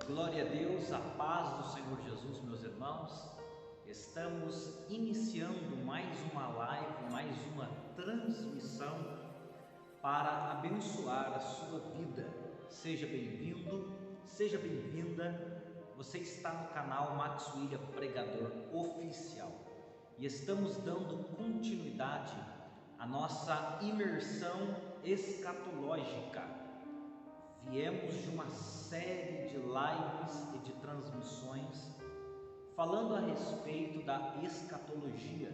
Glória a Deus, a paz do Senhor Jesus, meus irmãos. Estamos iniciando mais uma live, mais uma transmissão para abençoar a sua vida. Seja bem-vindo, seja bem-vinda. Você está no canal Max William Pregador Oficial e estamos dando continuidade à nossa imersão escatológica. Viemos de uma série de lives e de transmissões falando a respeito da escatologia,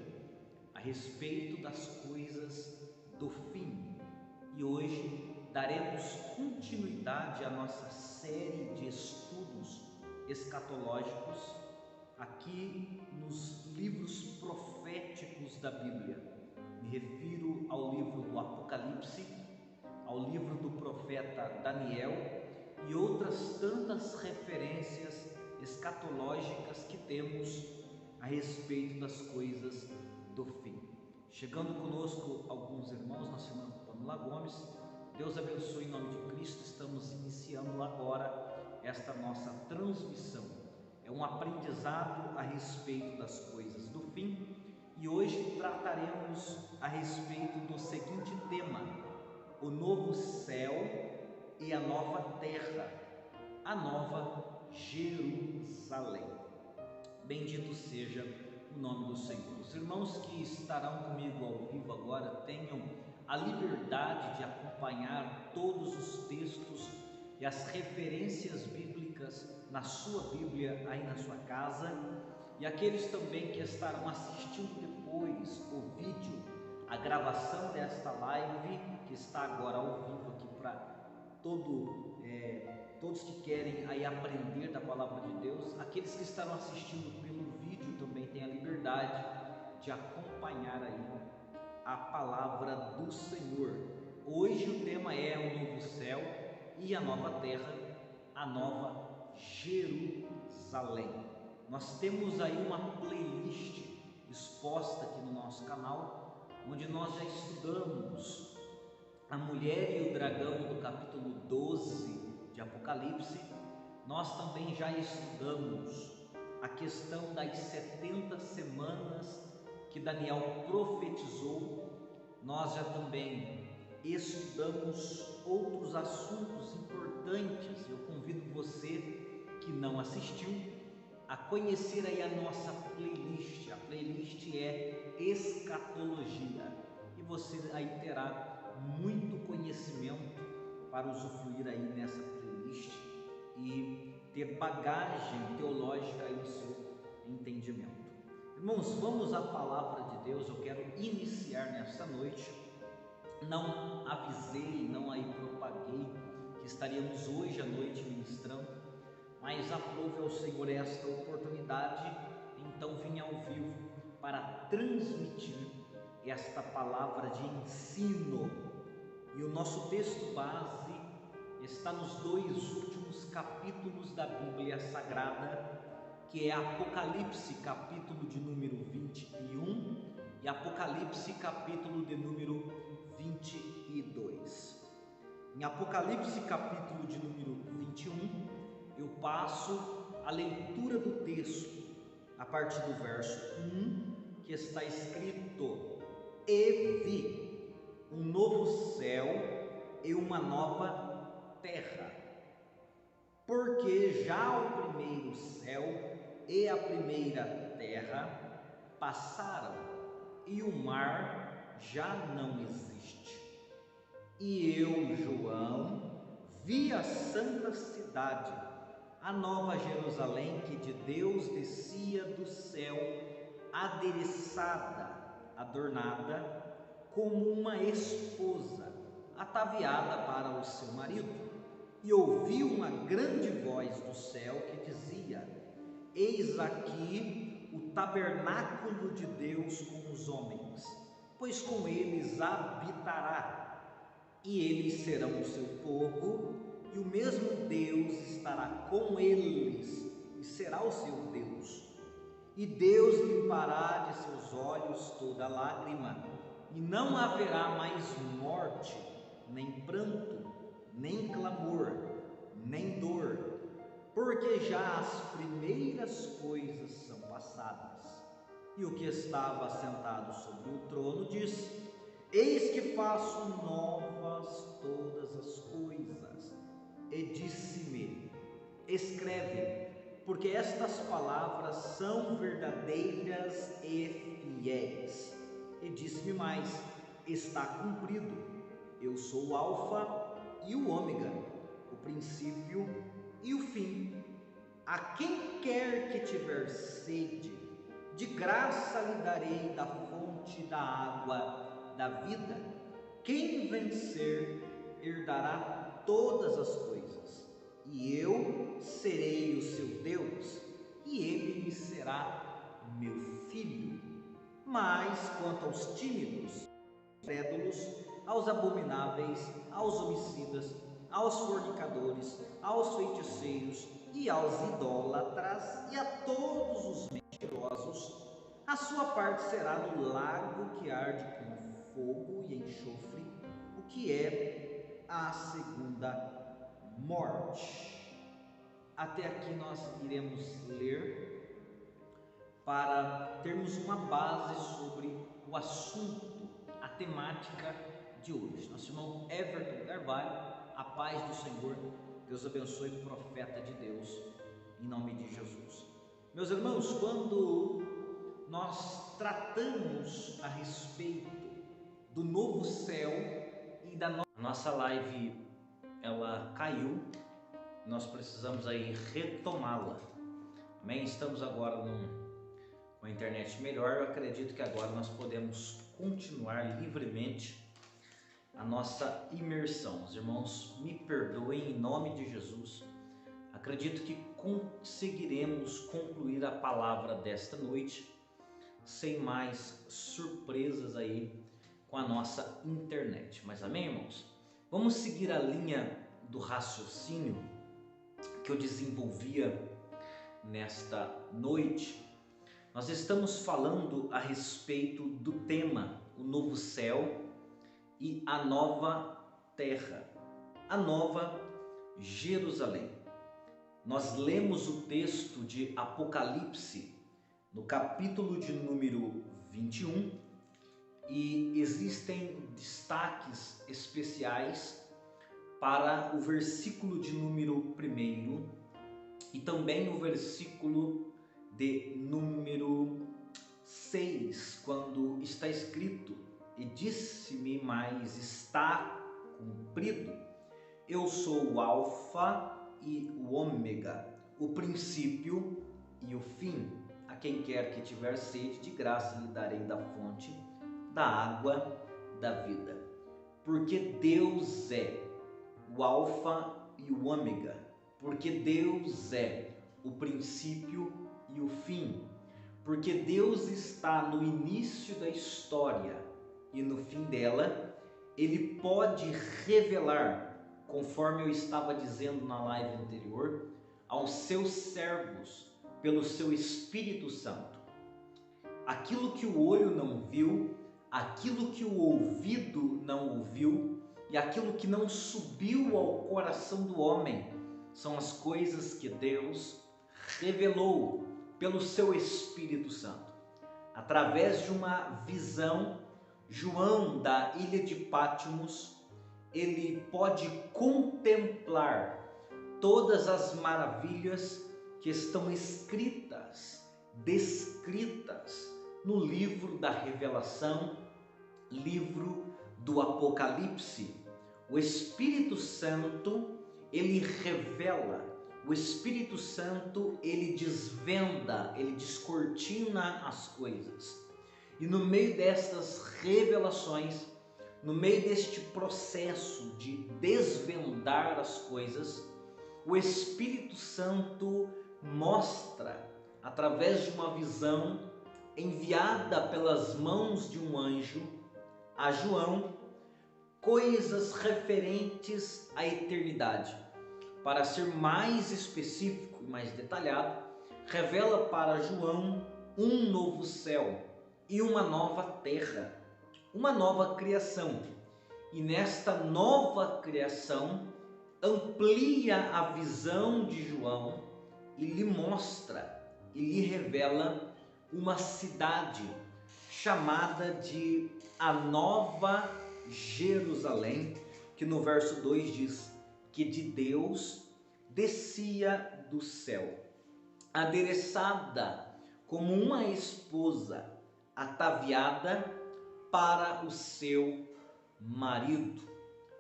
a respeito das coisas do fim. E hoje daremos continuidade à nossa série de estudos escatológicos aqui nos livros proféticos da Bíblia. Me refiro ao livro do Apocalipse, ao livro do profeta Daniel e outras tantas referências escatológicas que temos a respeito das coisas do fim. Chegando conosco alguns irmãos, nosso irmão Pamela Gomes, Deus abençoe em nome de Cristo. Estamos iniciando agora esta nossa transmissão. É um aprendizado a respeito das coisas do fim e hoje trataremos a respeito do seguinte tema: o novo céu e a nova terra, a nova Jerusalém. Bendito seja o nome do Senhor. Os irmãos que estarão comigo ao vivo agora tenham a liberdade de acompanhar todos os textos e as referências bíblicas na sua Bíblia, aí na sua casa, e aqueles também que estarão assistindo depois o vídeo, a gravação desta live, que está agora ao vivo aqui para todos que querem aí aprender da palavra de Deus. Aqueles que estarão assistindo pelo vídeo também têm a liberdade de acompanhar aí a palavra do Senhor. Hoje o tema é o novo céu e a nova terra, a nova Jerusalém. Nós temos aí uma playlist exposta aqui no nosso canal, onde nós já estudamos a mulher e o dragão do capítulo 12 de Apocalipse. Nós também já estudamos a questão das 70 semanas que Daniel profetizou. Nós já também estudamos outros assuntos importantes. Eu convido você que não assistiu a conhecer aí a nossa playlist. A playlist é escatologia e você aí terá muito conhecimento para usufruir aí nessa playlist e ter bagagem teológica aí no seu entendimento. Irmãos, vamos à palavra de Deus. Eu quero iniciar nesta noite. Não avisei, não aí propaguei que estaríamos hoje à noite ministrando, mas aprove ao Senhor esta oportunidade, então vim ao vivo para transmitir esta palavra de ensino. E o nosso texto base está nos dois últimos capítulos da Bíblia Sagrada, que é Apocalipse, capítulo de número 21 e Apocalipse, capítulo de número 22. Em Apocalipse, capítulo de número 21, eu passo a leitura do texto a partir do verso 1, que está escrito: E vi um novo céu e uma nova terra, porque já o primeiro céu e a primeira terra passaram e o mar já não existe. E eu, João, vi a santa cidade, a nova Jerusalém, que de Deus descia do céu, adereçada, adornada, como uma esposa, ataviada para o seu marido. E ouvi uma grande voz do céu que dizia: Eis aqui o tabernáculo de Deus com os homens, pois com eles habitará, e eles serão o seu povo, e o mesmo Deus estará com eles e será o seu Deus. E Deus limpará de seus olhos toda lágrima, e não haverá mais morte, nem pranto, nem clamor, nem dor, porque já as primeiras coisas são passadas. E o que estava assentado sobre o trono disse: Eis que faço novas todas as coisas. E disse-me: Escreve, porque estas palavras são verdadeiras e fiéis. E disse-me mais: Está cumprido. Eu sou o Alfa e o Ômega, o princípio e o fim. A quem quer que tiver sede, de graça lhe darei da fonte da água da vida. Quem vencer herdará todas as coisas, e eu serei o seu Deus, e ele me será meu filho. Mas quanto aos tímidos, crédulos, aos abomináveis, aos homicidas, aos fornicadores, aos feiticeiros e aos idólatras e a todos os mentirosos, a sua parte será no lago que arde com fogo e enxofre, o que é a segunda morte. Até aqui nós iremos ler para termos uma base sobre o assunto, a temática de hoje. Nosso irmão Everton Carvalho, a paz do Senhor, Deus abençoe o profeta de Deus, em nome de Jesus. Meus irmãos, quando nós tratamos a respeito do novo céu e da nossa live, ela caiu, nós precisamos aí retomá-la, amém? Estamos agora com a internet melhor. Eu acredito que agora nós podemos continuar livremente a nossa imersão. Os irmãos me perdoem em nome de Jesus. Acredito que conseguiremos concluir a palavra desta noite sem mais surpresas aí com a nossa internet. Mas amém, irmãos? Vamos seguir a linha do raciocínio que eu desenvolvia nesta noite. Nós estamos falando a respeito do tema, o novo céu e a nova terra, a nova Jerusalém. Nós lemos o texto de Apocalipse no capítulo de número 21 e existem destaques especiais para o versículo de número 1 e também o versículo de número 6, quando está escrito: E disse-me mais, está cumprido. Eu sou o Alfa e o Ômega, o princípio e o fim. A quem quer que tiver sede, de graça lhe darei da fonte da água da vida. Porque Deus é o Alfa e o Ômega, porque Deus é o princípio e o fim, porque Deus está no início da história e no fim dela. Ele pode revelar, conforme eu estava dizendo na live anterior, aos seus servos, pelo seu Espírito Santo, aquilo que o olho não viu, aquilo que o ouvido não ouviu e aquilo que não subiu ao coração do homem, são as coisas que Deus revelou pelo seu Espírito Santo. Através de uma visão, João da ilha de Patmos, ele pode contemplar todas as maravilhas que estão escritas, descritas no livro da Revelação, livro do Apocalipse. O Espírito Santo, ele revela, o Espírito Santo, ele desvenda, ele descortina as coisas. E no meio destas revelações, no meio deste processo de desvendar as coisas, o Espírito Santo mostra, através de uma visão enviada pelas mãos de um anjo a João, coisas referentes à eternidade. Para ser mais específico e mais detalhado, revela para João um novo céu e uma nova terra, uma nova criação. E nesta nova criação, amplia a visão de João e lhe mostra e lhe revela uma cidade chamada de a Nova Jerusalém, que no verso 2 diz que de Deus descia do céu, adereçada como uma esposa ataviada para o seu marido.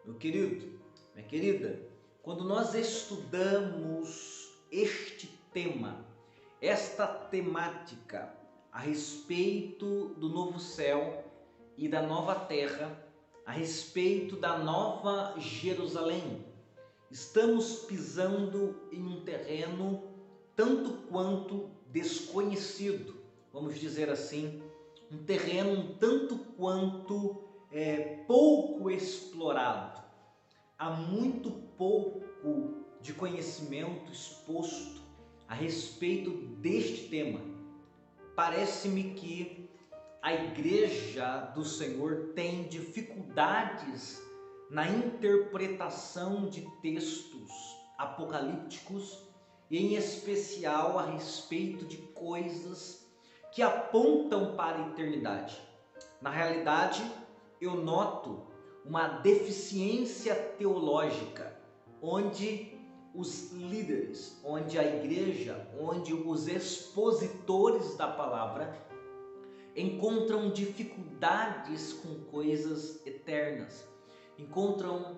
Meu querido, minha querida, quando nós estudamos este tema, esta temática a respeito do novo céu e da nova terra, a respeito da Nova Jerusalém, estamos pisando em um terreno tanto quanto desconhecido, vamos dizer assim, um terreno um tanto quanto pouco explorado. Há muito pouco de conhecimento exposto a respeito deste tema. Parece-me que a Igreja do Senhor tem dificuldades na interpretação de textos apocalípticos e em especial a respeito de coisas que apontam para a eternidade. Na realidade, eu noto uma deficiência teológica, onde os líderes, onde a igreja, onde os expositores da palavra encontram dificuldades com coisas eternas, encontram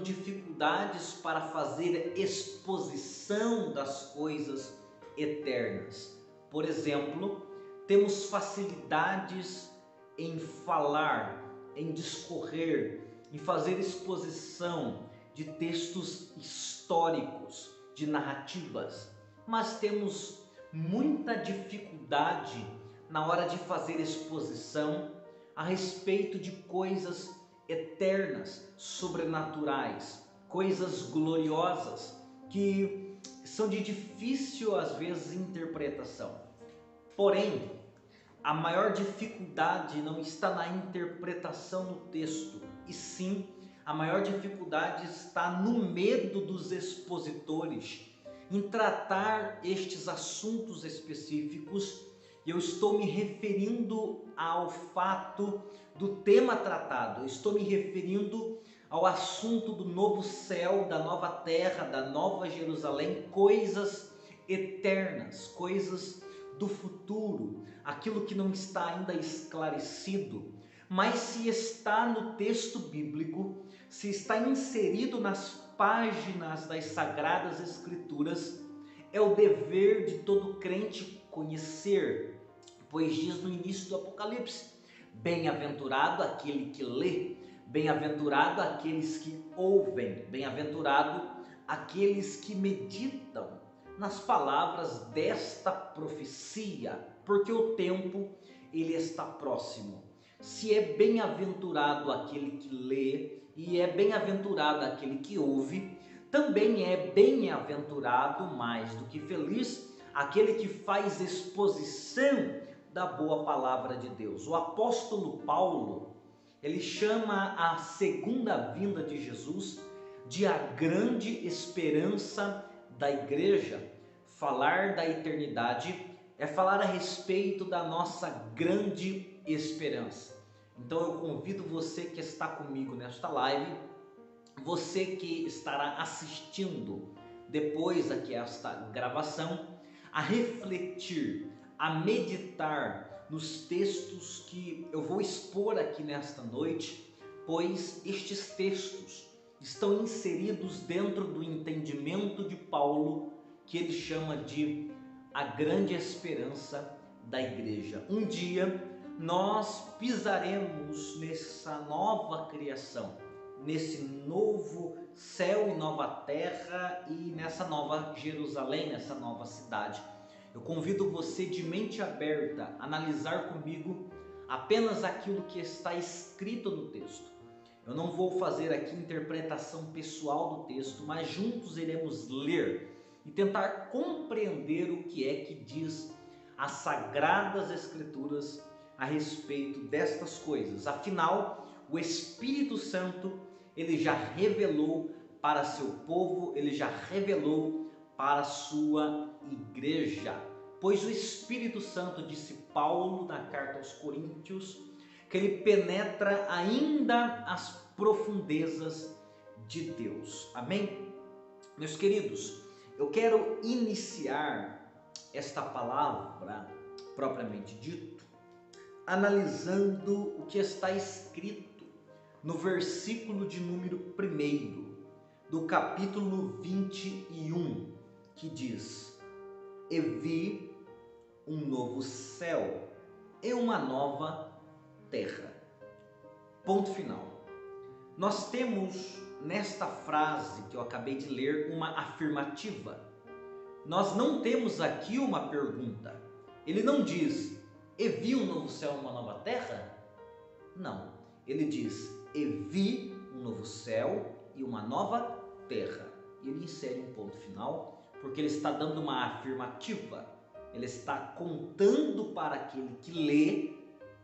dificuldades para fazer exposição das coisas eternas. Por exemplo, temos facilidades em falar, em discorrer, em fazer exposição de textos históricos, de narrativas, mas temos muita dificuldade na hora de fazer exposição a respeito de coisas eternas, sobrenaturais, coisas gloriosas que são de difícil às vezes interpretação. Porém, a maior dificuldade não está na interpretação do texto, e sim a maior dificuldade está no medo dos expositores em tratar estes assuntos específicos. E eu estou me referindo ao fato do tema tratado, eu estou me referindo ao assunto do novo céu, da nova terra, da nova Jerusalém, coisas eternas, coisas do futuro, aquilo que não está ainda esclarecido, mas se está no texto bíblico, se está inserido nas páginas das Sagradas Escrituras, é o dever de todo crente conhecer, pois diz no início do Apocalipse: bem-aventurado aquele que lê, bem-aventurado aqueles que ouvem, bem-aventurado aqueles que meditam nas palavras desta profecia, porque o tempo ele está próximo. Se é bem-aventurado aquele que lê e é bem-aventurado aquele que ouve, também é bem-aventurado, mais do que feliz, aquele que faz exposição da boa palavra de Deus. O apóstolo Paulo, ele chama a segunda vinda de Jesus de a grande esperança da igreja. Falar da eternidade é falar a respeito da nossa grande esperança. Então eu convido você que está comigo nesta live, você que estará assistindo depois aqui esta gravação, a refletir, a meditar nos textos que eu vou expor aqui nesta noite, pois estes textos estão inseridos dentro do entendimento de Paulo, que ele chama de a grande esperança da igreja. Um dia nós pisaremos nessa nova criação, nesse novo céu e nova terra e nessa nova Jerusalém, nessa nova cidade. Eu convido você de mente aberta a analisar comigo apenas aquilo que está escrito no texto. Eu não vou fazer aqui interpretação pessoal do texto, mas juntos iremos ler e tentar compreender o que é que diz as Sagradas Escrituras a respeito destas coisas. Afinal, o Espírito Santo, ele já revelou para seu povo, ele já revelou para a sua igreja. Pois o Espírito Santo, disse Paulo na carta aos Coríntios, que ele penetra ainda as profundezas de Deus. Amém? Meus queridos, eu quero iniciar esta palavra, propriamente dito, analisando o que está escrito no versículo de número 1 do capítulo 21, que diz: E vi um novo céu e uma nova terra. Ponto final. Nós temos nesta frase que eu acabei de ler uma afirmativa. Nós não temos aqui uma pergunta. Ele não diz: e vi um novo céu e uma nova terra? Não. Ele diz: e vi um novo céu e uma nova terra. E ele insere um ponto final, porque ele está dando uma afirmativa. Ele está contando para aquele que lê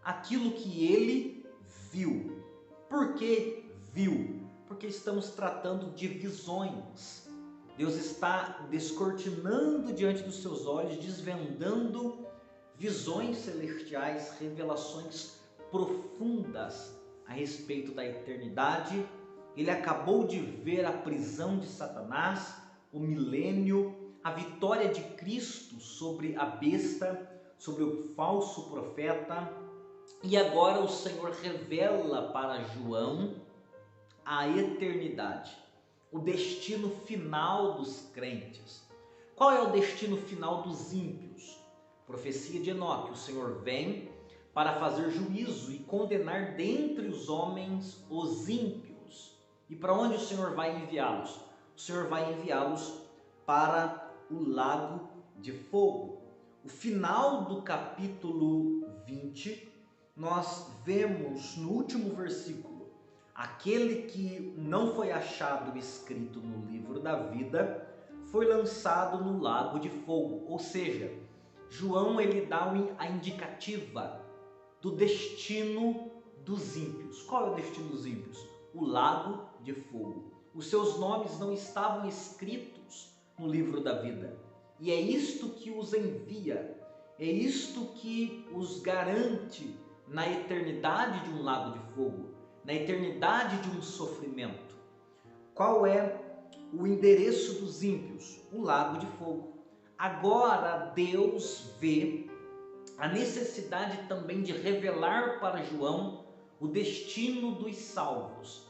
aquilo que ele viu. Por que viu? Porque estamos tratando de visões. Deus está descortinando diante dos seus olhos, desvendando visões celestiais, revelações profundas a respeito da eternidade. Ele acabou de ver a prisão de Satanás, o milênio, a vitória de Cristo sobre a besta, sobre o falso profeta. E agora o Senhor revela para João a eternidade, o destino final dos crentes. Qual é o destino final dos ímpios? Profecia de Enoque: o Senhor vem para fazer juízo e condenar dentre os homens os ímpios. E para onde o Senhor vai enviá-los? O Senhor vai enviá-los para o lago de fogo. O final do capítulo 20, nós vemos no último versículo: aquele que não foi achado escrito no livro da vida foi lançado no lago de fogo. Ou seja, João ele dá a indicativa do destino dos ímpios. Qual é o destino dos ímpios? O lago de fogo. Os seus nomes não estavam escritos no livro da vida. E é isto que os envia, é isto que os garante na eternidade de um lago de fogo, na eternidade de um sofrimento. Qual é o endereço dos ímpios? O lago de fogo. Agora Deus vê a necessidade também de revelar para João o destino dos salvos.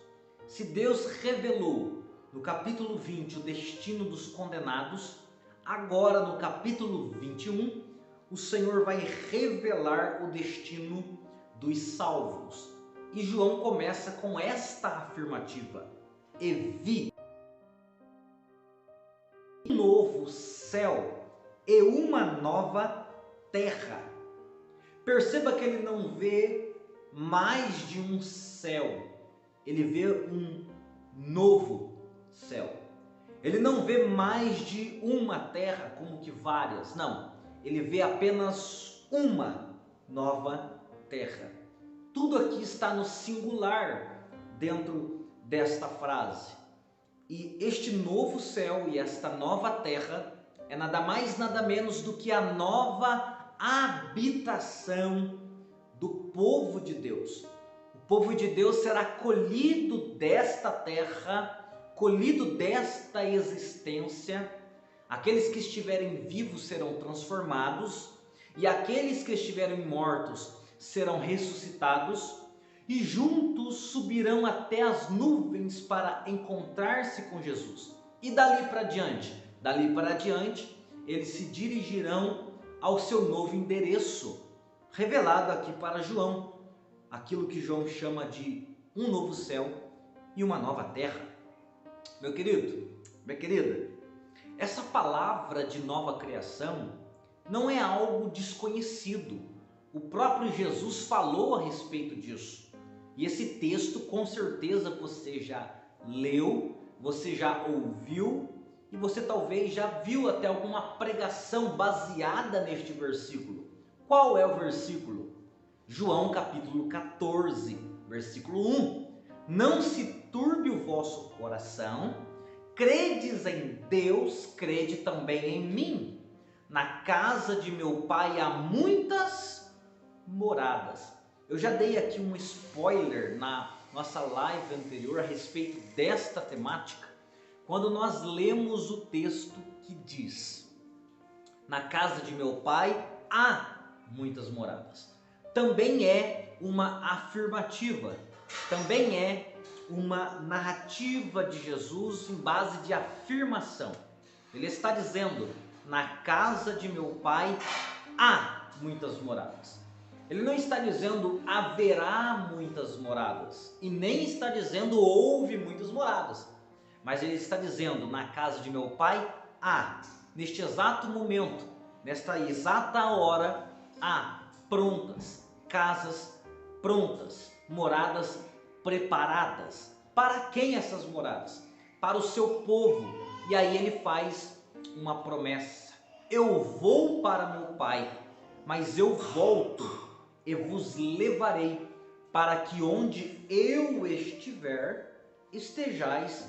Se Deus revelou no capítulo 20 o destino dos condenados, agora no capítulo 21 o Senhor vai revelar o destino dos salvos. E João começa com esta afirmativa: e vi um novo céu e uma nova terra. Perceba que ele não vê mais de um céu, ele vê um novo céu. Ele não vê mais de uma terra, como que várias, não. Ele vê apenas uma nova terra. Tudo aqui está no singular dentro desta frase. E este novo céu e esta nova terra é nada mais nada menos do que a nova habitação do povo de Deus. O povo de Deus será colhido desta terra, colhido desta existência. Aqueles que estiverem vivos serão transformados, e aqueles que estiverem mortos serão ressuscitados, e juntos subirão até as nuvens para encontrar-se com Jesus. E dali para diante, eles se dirigirão ao seu novo endereço, revelado aqui para João, aquilo que João chama de um novo céu e uma nova terra. Meu querido, minha querida, essa palavra de nova criação não é algo desconhecido. O próprio Jesus falou a respeito disso. E esse texto, com certeza, você já leu, você já ouviu, e você talvez já viu até alguma pregação baseada neste versículo. Qual é o versículo? João capítulo 14, versículo 1. Não se turbe o vosso coração, credes em Deus, crede também em mim. Na casa de meu pai há muitas moradas. Eu já dei aqui um spoiler na nossa live anterior a respeito desta temática, quando nós lemos o texto que diz: na casa de meu pai há muitas moradas. Também é uma afirmativa, também é uma narrativa de Jesus em base de afirmação. Ele está dizendo: na casa de meu pai há muitas moradas. Ele não está dizendo haverá muitas moradas, e nem está dizendo houve muitas moradas, mas ele está dizendo: na casa de meu pai há, neste exato momento, nesta exata hora, há prontas, casas prontas, moradas preparadas. Para quem essas moradas? Para o seu povo. E aí ele faz uma promessa: eu vou para meu pai, mas eu volto e vos levarei, para que onde eu estiver, estejais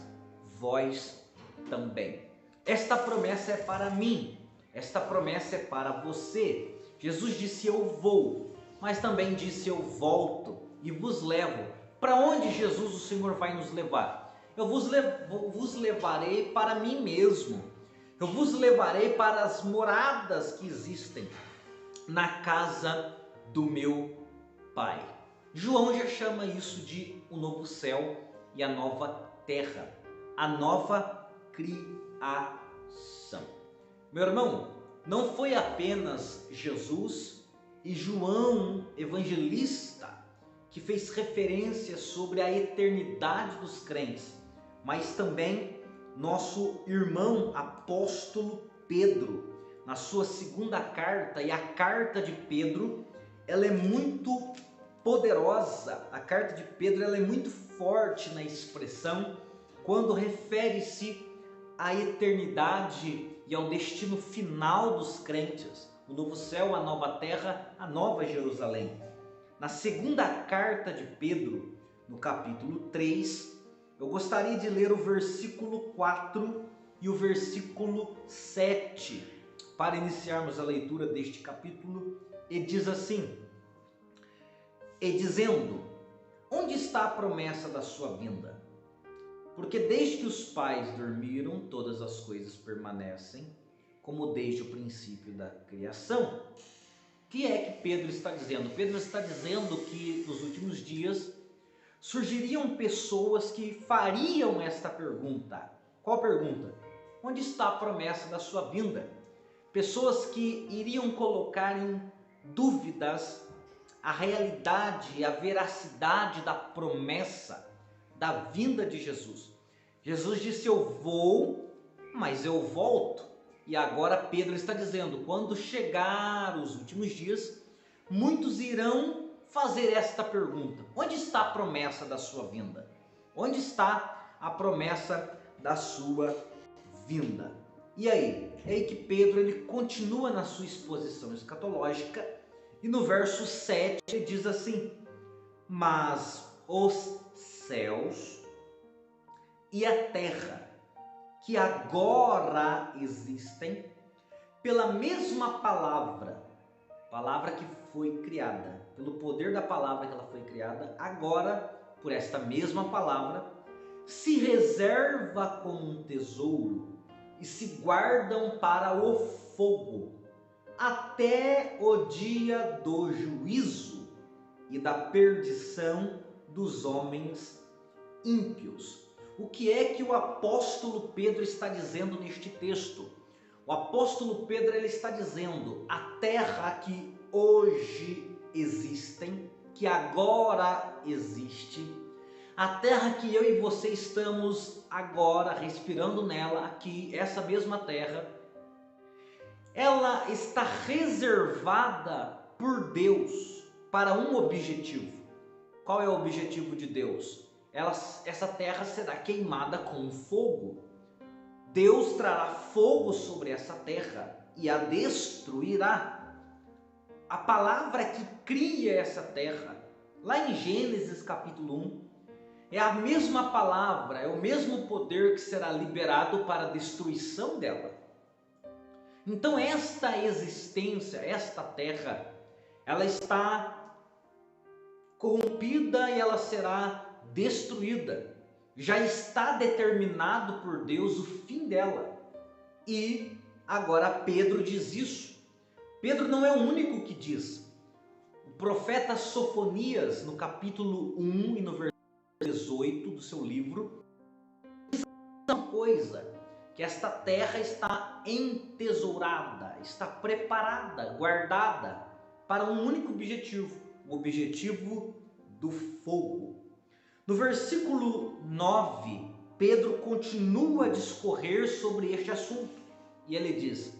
vós também. Esta promessa é para mim, esta promessa é para você. Jesus disse: eu vou, mas também disse: eu volto e vos levo. Para onde Jesus, o Senhor, vai nos levar? Eu vos levarei para mim mesmo. Eu vos levarei para as moradas que existem na casa do meu Pai. João já chama isso de o novo céu e a nova terra, a nova criação. Meu irmão, não foi apenas Jesus e João evangelista que fez referência sobre a eternidade dos crentes, mas também nosso irmão apóstolo Pedro, na sua segunda carta. E a carta de Pedro, ela é muito poderosa, a carta de Pedro, ela é muito forte na expressão quando refere-se à eternidade e ao destino final dos crentes, o novo céu, a nova terra, a nova Jerusalém. Na segunda carta de Pedro, no capítulo 3, eu gostaria de ler o versículo 4 e o versículo 7, para iniciarmos a leitura deste capítulo, e diz assim: e dizendo, onde está a promessa da sua vinda? Porque desde que os pais dormiram, todas as coisas permanecem, como desde o princípio da criação. O que é que Pedro está dizendo? Pedro está dizendo que nos últimos dias surgiriam pessoas que fariam esta pergunta. Qual pergunta? Onde está a promessa da sua vinda? Pessoas que iriam colocar em dúvidas a realidade e a veracidade da promessa da vinda de Jesus. Jesus disse: eu vou, mas eu volto. E agora Pedro está dizendo: quando chegar os últimos dias, muitos irão fazer esta pergunta: onde está a promessa da sua vinda? Onde está a promessa da sua vinda? E aí? É aí que Pedro ele continua na sua exposição escatológica, e no verso 7 ele diz assim: mas os céus e a terra, que agora existem, pela mesma palavra que foi criada, pelo poder da palavra que ela foi criada, agora, por esta mesma palavra, se reserva como um tesouro e se guardam para o fogo, até o dia do juízo e da perdição dos homens ímpios. O que é que o apóstolo Pedro está dizendo neste texto? O apóstolo Pedro ele está dizendo: a terra que hoje existem, que agora existe, a terra que eu e você estamos agora respirando nela, aqui, essa mesma terra, ela está reservada por Deus para um objetivo. Qual é o objetivo de Deus? Essa terra será queimada com fogo. Deus trará fogo sobre essa terra e a destruirá. A palavra que cria essa terra, lá em Gênesis capítulo 1, é a mesma palavra, é o mesmo poder que será liberado para a destruição dela. Então esta existência, esta terra, ela está corrompida e ela será destruída. Já está determinado por Deus o fim dela. E agora Pedro diz isso. Pedro não é o único que diz. O profeta Sofonias, no capítulo 1 e no versículo 18 do seu livro, diz uma coisa, que esta terra está entesourada, está preparada, guardada para um único objetivo, o objetivo do fogo. No versículo 9, Pedro continua a discorrer sobre este assunto e ele diz: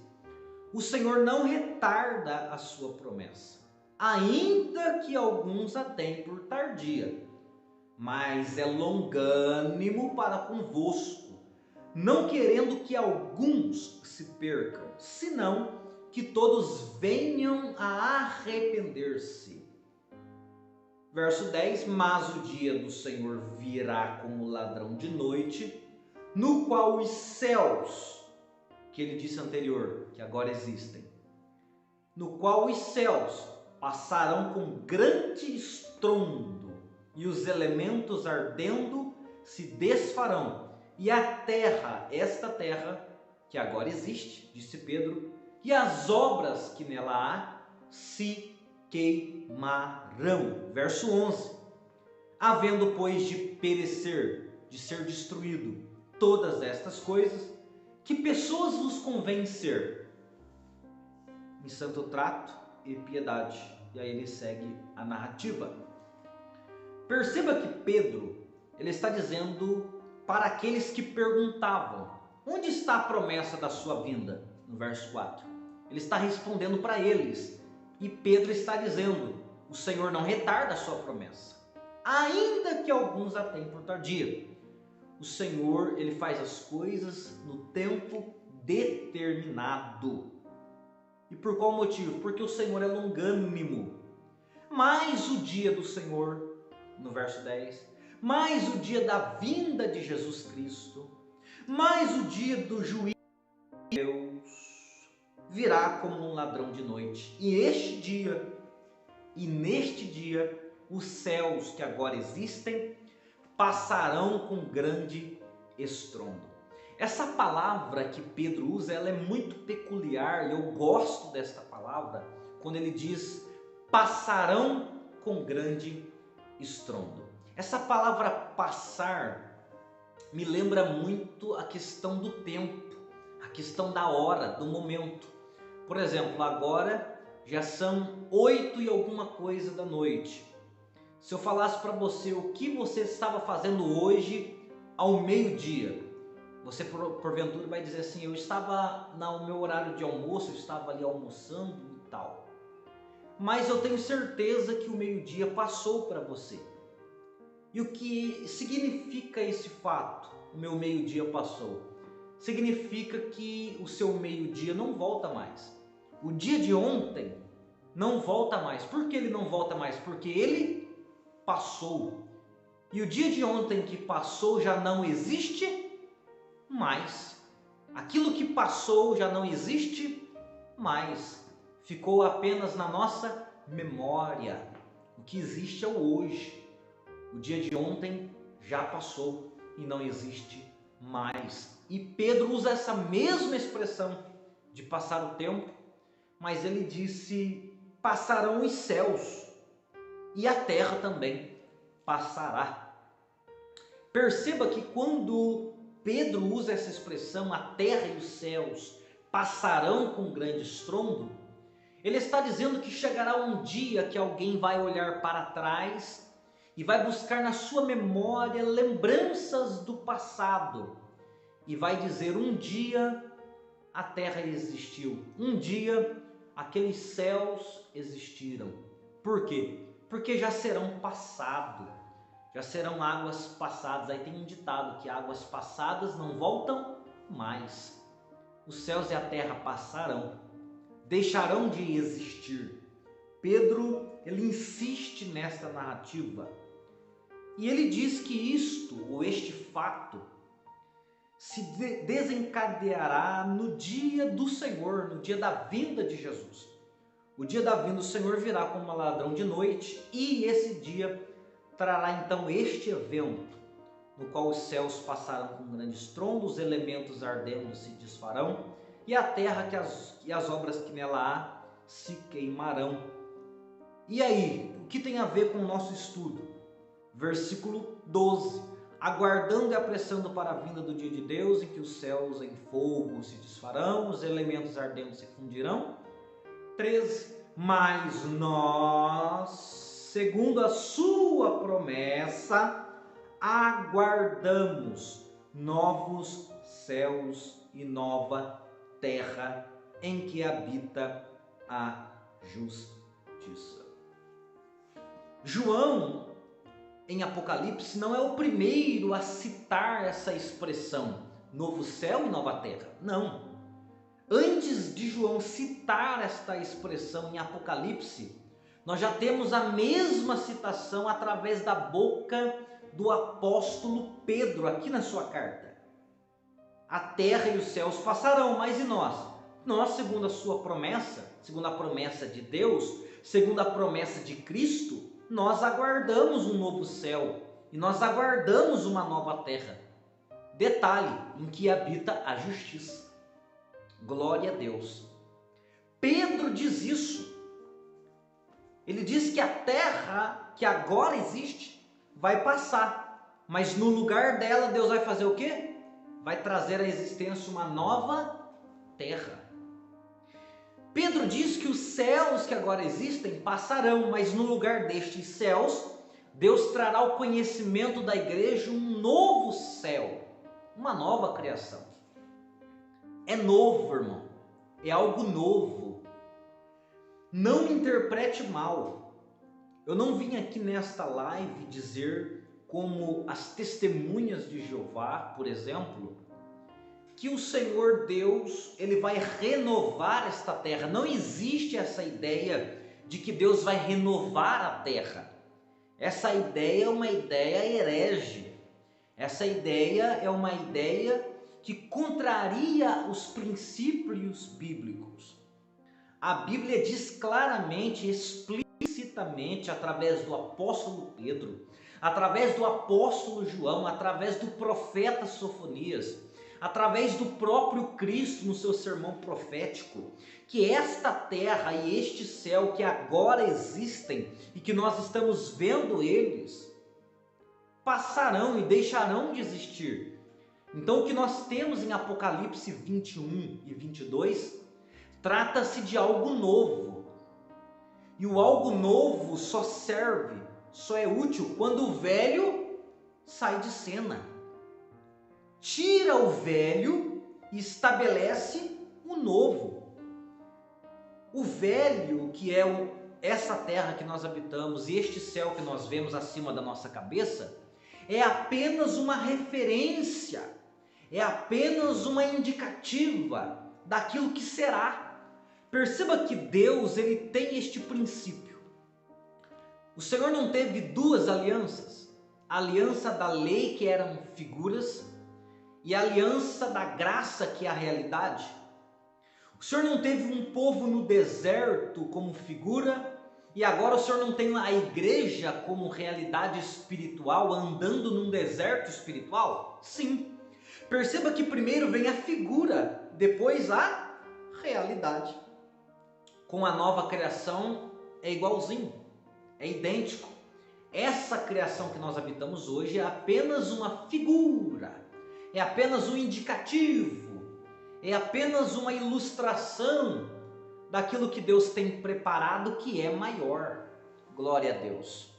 o Senhor não retarda a sua promessa, ainda que alguns a tenham por tardia, mas é longânimo para convosco, não querendo que alguns se percam, senão que todos venham a arrepender-se. Verso 10, mas o dia do Senhor virá como ladrão de noite, no qual os céus, que ele disse anterior, que agora existem, no qual os céus passarão com grande estrondo, e os elementos ardendo se desfarão, e a terra, esta terra que agora existe, disse Pedro, e as obras que nela há se queimarão. Verso 11, havendo pois de perecer, de ser destruído todas estas coisas, que pessoas vos convém ser? Em santo trato e piedade. E aí ele segue a narrativa. Perceba que Pedro, ele está dizendo para aqueles que perguntavam: onde está a promessa da sua vinda? No verso 4. Ele está respondendo para eles. E Pedro está dizendo: o Senhor não retarda a sua promessa, ainda que alguns a tenham por tardia. O Senhor, ele faz as coisas no tempo determinado. E por qual motivo? Porque o Senhor é longânimo. Mas o dia do Senhor, no verso 10, mais o dia da vinda de Jesus Cristo, mais o dia do juízo de Deus, virá como um ladrão de noite. E neste dia, os céus que agora existem passarão com grande estrondo. Essa palavra que Pedro usa, ela é muito peculiar, e eu gosto desta palavra, quando ele diz passarão com grande estrondo. Essa palavra passar me lembra muito a questão do tempo, a questão da hora, do momento. Por exemplo, agora já são 8 e alguma coisa da noite. Se eu falasse para você o que você estava fazendo hoje ao meio-dia, você porventura vai dizer assim: eu estava no meu horário de almoço, eu estava ali almoçando e tal. Mas eu tenho certeza que o meio-dia passou para você. E o que significa esse fato? O meu meio-dia passou. Significa que o seu meio-dia não volta mais. O dia de ontem não volta mais. Por que ele não volta mais? Porque ele passou. E o dia de ontem que passou já não existe mais. Aquilo que passou já não existe mais. Ficou apenas na nossa memória. O que existe é o hoje. O dia de ontem já passou e não existe mais. E Pedro usa essa mesma expressão de passar o tempo, mas ele disse: passarão os céus e a terra também passará. Perceba que quando Pedro usa essa expressão, a terra e os céus passarão com grande estrondo, ele está dizendo que chegará um dia que alguém vai olhar para trás e vai buscar na sua memória lembranças do passado e vai dizer: um dia a terra existiu, um dia aqueles céus existiram. Por quê? Porque já serão passado, já serão águas passadas. Aí tem um ditado que águas passadas não voltam mais. Os céus e a terra passarão, deixarão de existir. Pedro, ele insiste nesta narrativa. E ele diz que isto, ou este fato, se desencadeará no dia do Senhor, no dia da vinda de Jesus. O dia da vinda do Senhor virá como um ladrão de noite, e esse dia trará então este evento, no qual os céus passarão com um grande estrondo, os elementos ardendo se desfarão, e a terra e as obras que nela há se queimarão. E aí, o que tem a ver com o nosso estudo? Versículo 12. Aguardando e apressando para a vinda do dia de Deus, em que os céus em fogo se desfarão, os elementos ardendo se fundirão. 13. Mas nós, segundo a sua promessa, aguardamos novos céus e nova terra em que habita a justiça. João, em Apocalipse, não é o primeiro a citar essa expressão, novo céu e nova terra. Não. Antes de João citar esta expressão em Apocalipse, nós já temos a mesma citação através da boca do apóstolo Pedro, aqui na sua carta. A terra e os céus passarão, mas e nós? Nós, segundo a sua promessa, segundo a promessa de Deus, segundo a promessa de Cristo, nós aguardamos um novo céu e nós aguardamos uma nova terra. Detalhe, em que habita a justiça. Glória a Deus. Pedro diz isso. Ele diz que a terra que agora existe vai passar, mas no lugar dela Deus vai fazer o quê? Vai trazer à existência uma nova terra. Pedro diz que os céus que agora existem passarão, mas no lugar destes céus, Deus trará ao conhecimento da igreja um novo céu, uma nova criação. É novo, irmão, é algo novo. Não interprete mal. Eu não vim aqui nesta live dizer, como as testemunhas de Jeová, por exemplo, que o Senhor Deus, ele vai renovar esta terra. Não existe essa ideia de que Deus vai renovar a terra. Essa ideia é uma ideia herege. Essa ideia é uma ideia que contraria os princípios bíblicos. A Bíblia diz claramente, explicitamente, através do apóstolo Pedro, através do apóstolo João, através do profeta Sofonias, através do próprio Cristo no seu sermão profético, que esta terra e este céu que agora existem e que nós estamos vendo eles, passarão e deixarão de existir. Então o que nós temos em Apocalipse 21 e 22 trata-se de algo novo. E o algo novo só serve, só é útil quando o velho sai de cena. Tira o velho e estabelece o novo. O velho, que é essa terra que nós habitamos e este céu que nós vemos acima da nossa cabeça, é apenas uma referência, é apenas uma indicativa daquilo que será. Perceba que Deus, ele tem este princípio. O Senhor não teve duas alianças, a aliança da lei, que eram figuras, e a aliança da graça, que é a realidade. O Senhor não teve um povo no deserto como figura, e agora o Senhor não tem a igreja como realidade espiritual, andando num deserto espiritual? Sim. Perceba que primeiro vem a figura, depois a realidade. Com a nova criação é igualzinho, é idêntico. Essa criação que nós habitamos hoje é apenas uma figura, é apenas um indicativo, é apenas uma ilustração daquilo que Deus tem preparado, que é maior. Glória a Deus.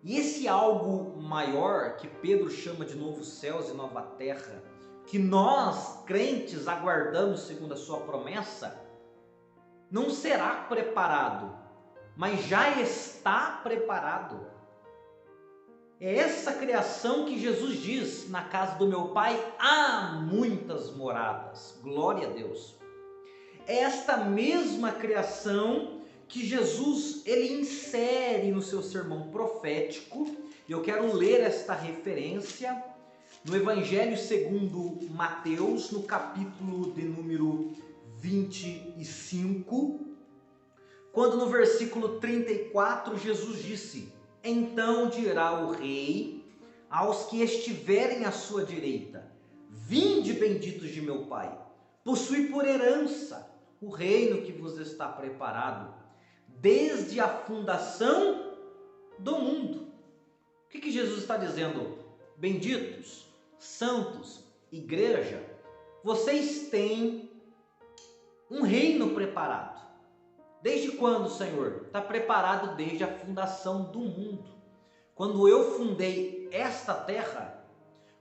E esse algo maior, que Pedro chama de novos céus e nova terra, que nós, crentes, aguardamos segundo a sua promessa, não será preparado, mas já está preparado. É essa criação que Jesus diz: na casa do meu Pai há muitas moradas. Glória a Deus. É esta mesma criação que Jesus, ele insere no seu sermão profético, E eu quero ler esta referência no Evangelho segundo Mateus, no capítulo de número 25, quando no versículo 34 Jesus disse: então dirá o rei aos que estiverem à sua direita: vinde, benditos de meu Pai, possui por herança o reino que vos está preparado desde a fundação do mundo. O que Jesus está dizendo? Benditos, santos, igreja, vocês têm um reino preparado. Desde quando, Senhor? Está preparado desde a fundação do mundo. Quando eu fundei esta terra,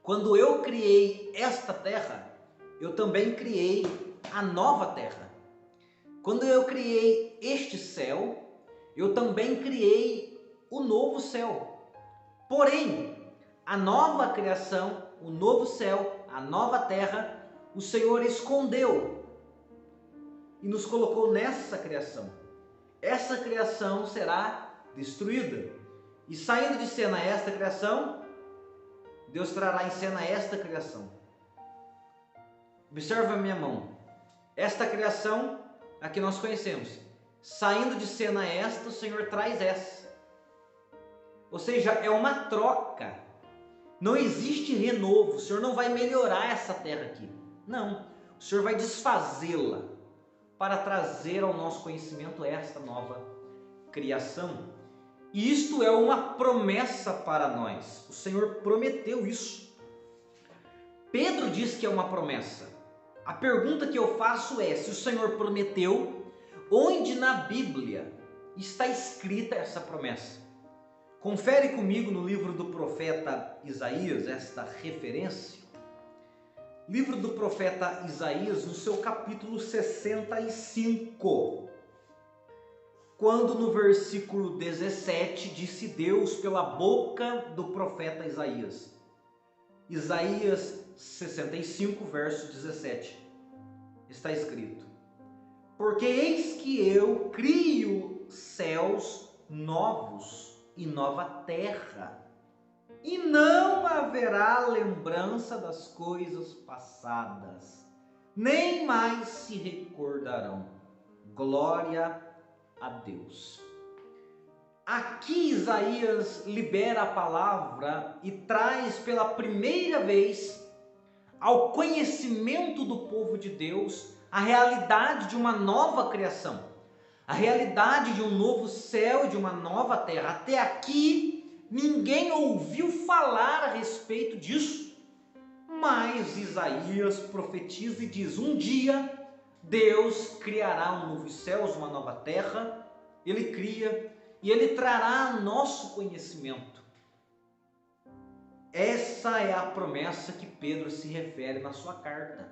quando eu criei esta terra, eu também criei a nova terra. Quando eu criei este céu, eu também criei o novo céu. Porém, a nova criação, o novo céu, a nova terra, o Senhor escondeu e nos colocou nessa criação. Essa criação será destruída. E saindo de cena esta criação, Deus trará em cena esta criação. Observa a minha mão. Esta criação, a que nós conhecemos. Saindo de cena esta, o Senhor traz essa. Ou seja, é uma troca. Não existe renovo. O Senhor não vai melhorar essa terra aqui. Não. O Senhor vai desfazê-la para trazer ao nosso conhecimento esta nova criação. E isto é uma promessa para nós. O Senhor prometeu isso. Pedro diz que é uma promessa. A pergunta que eu faço é: se o Senhor prometeu, onde na Bíblia está escrita essa promessa? Confere comigo no livro do profeta Isaías, esta referência. Livro do profeta Isaías, no seu capítulo 65. Quando no versículo 17 disse Deus pela boca do profeta Isaías. Isaías 65, verso 17. Está escrito: porque eis que eu crio céus novos e nova terra, e não haverá lembrança das coisas passadas, nem mais se recordarão. Glória a Deus. Aqui Isaías libera a palavra e traz pela primeira vez ao conhecimento do povo de Deus a realidade de uma nova criação, a realidade de um novo céu e de uma nova terra. Até aqui ninguém ouviu falar a respeito disso, mas Isaías profetiza e diz: um dia Deus criará um novo céu, uma nova terra. Ele cria e Ele trará a nosso conhecimento. Essa é a promessa que Pedro se refere na sua carta.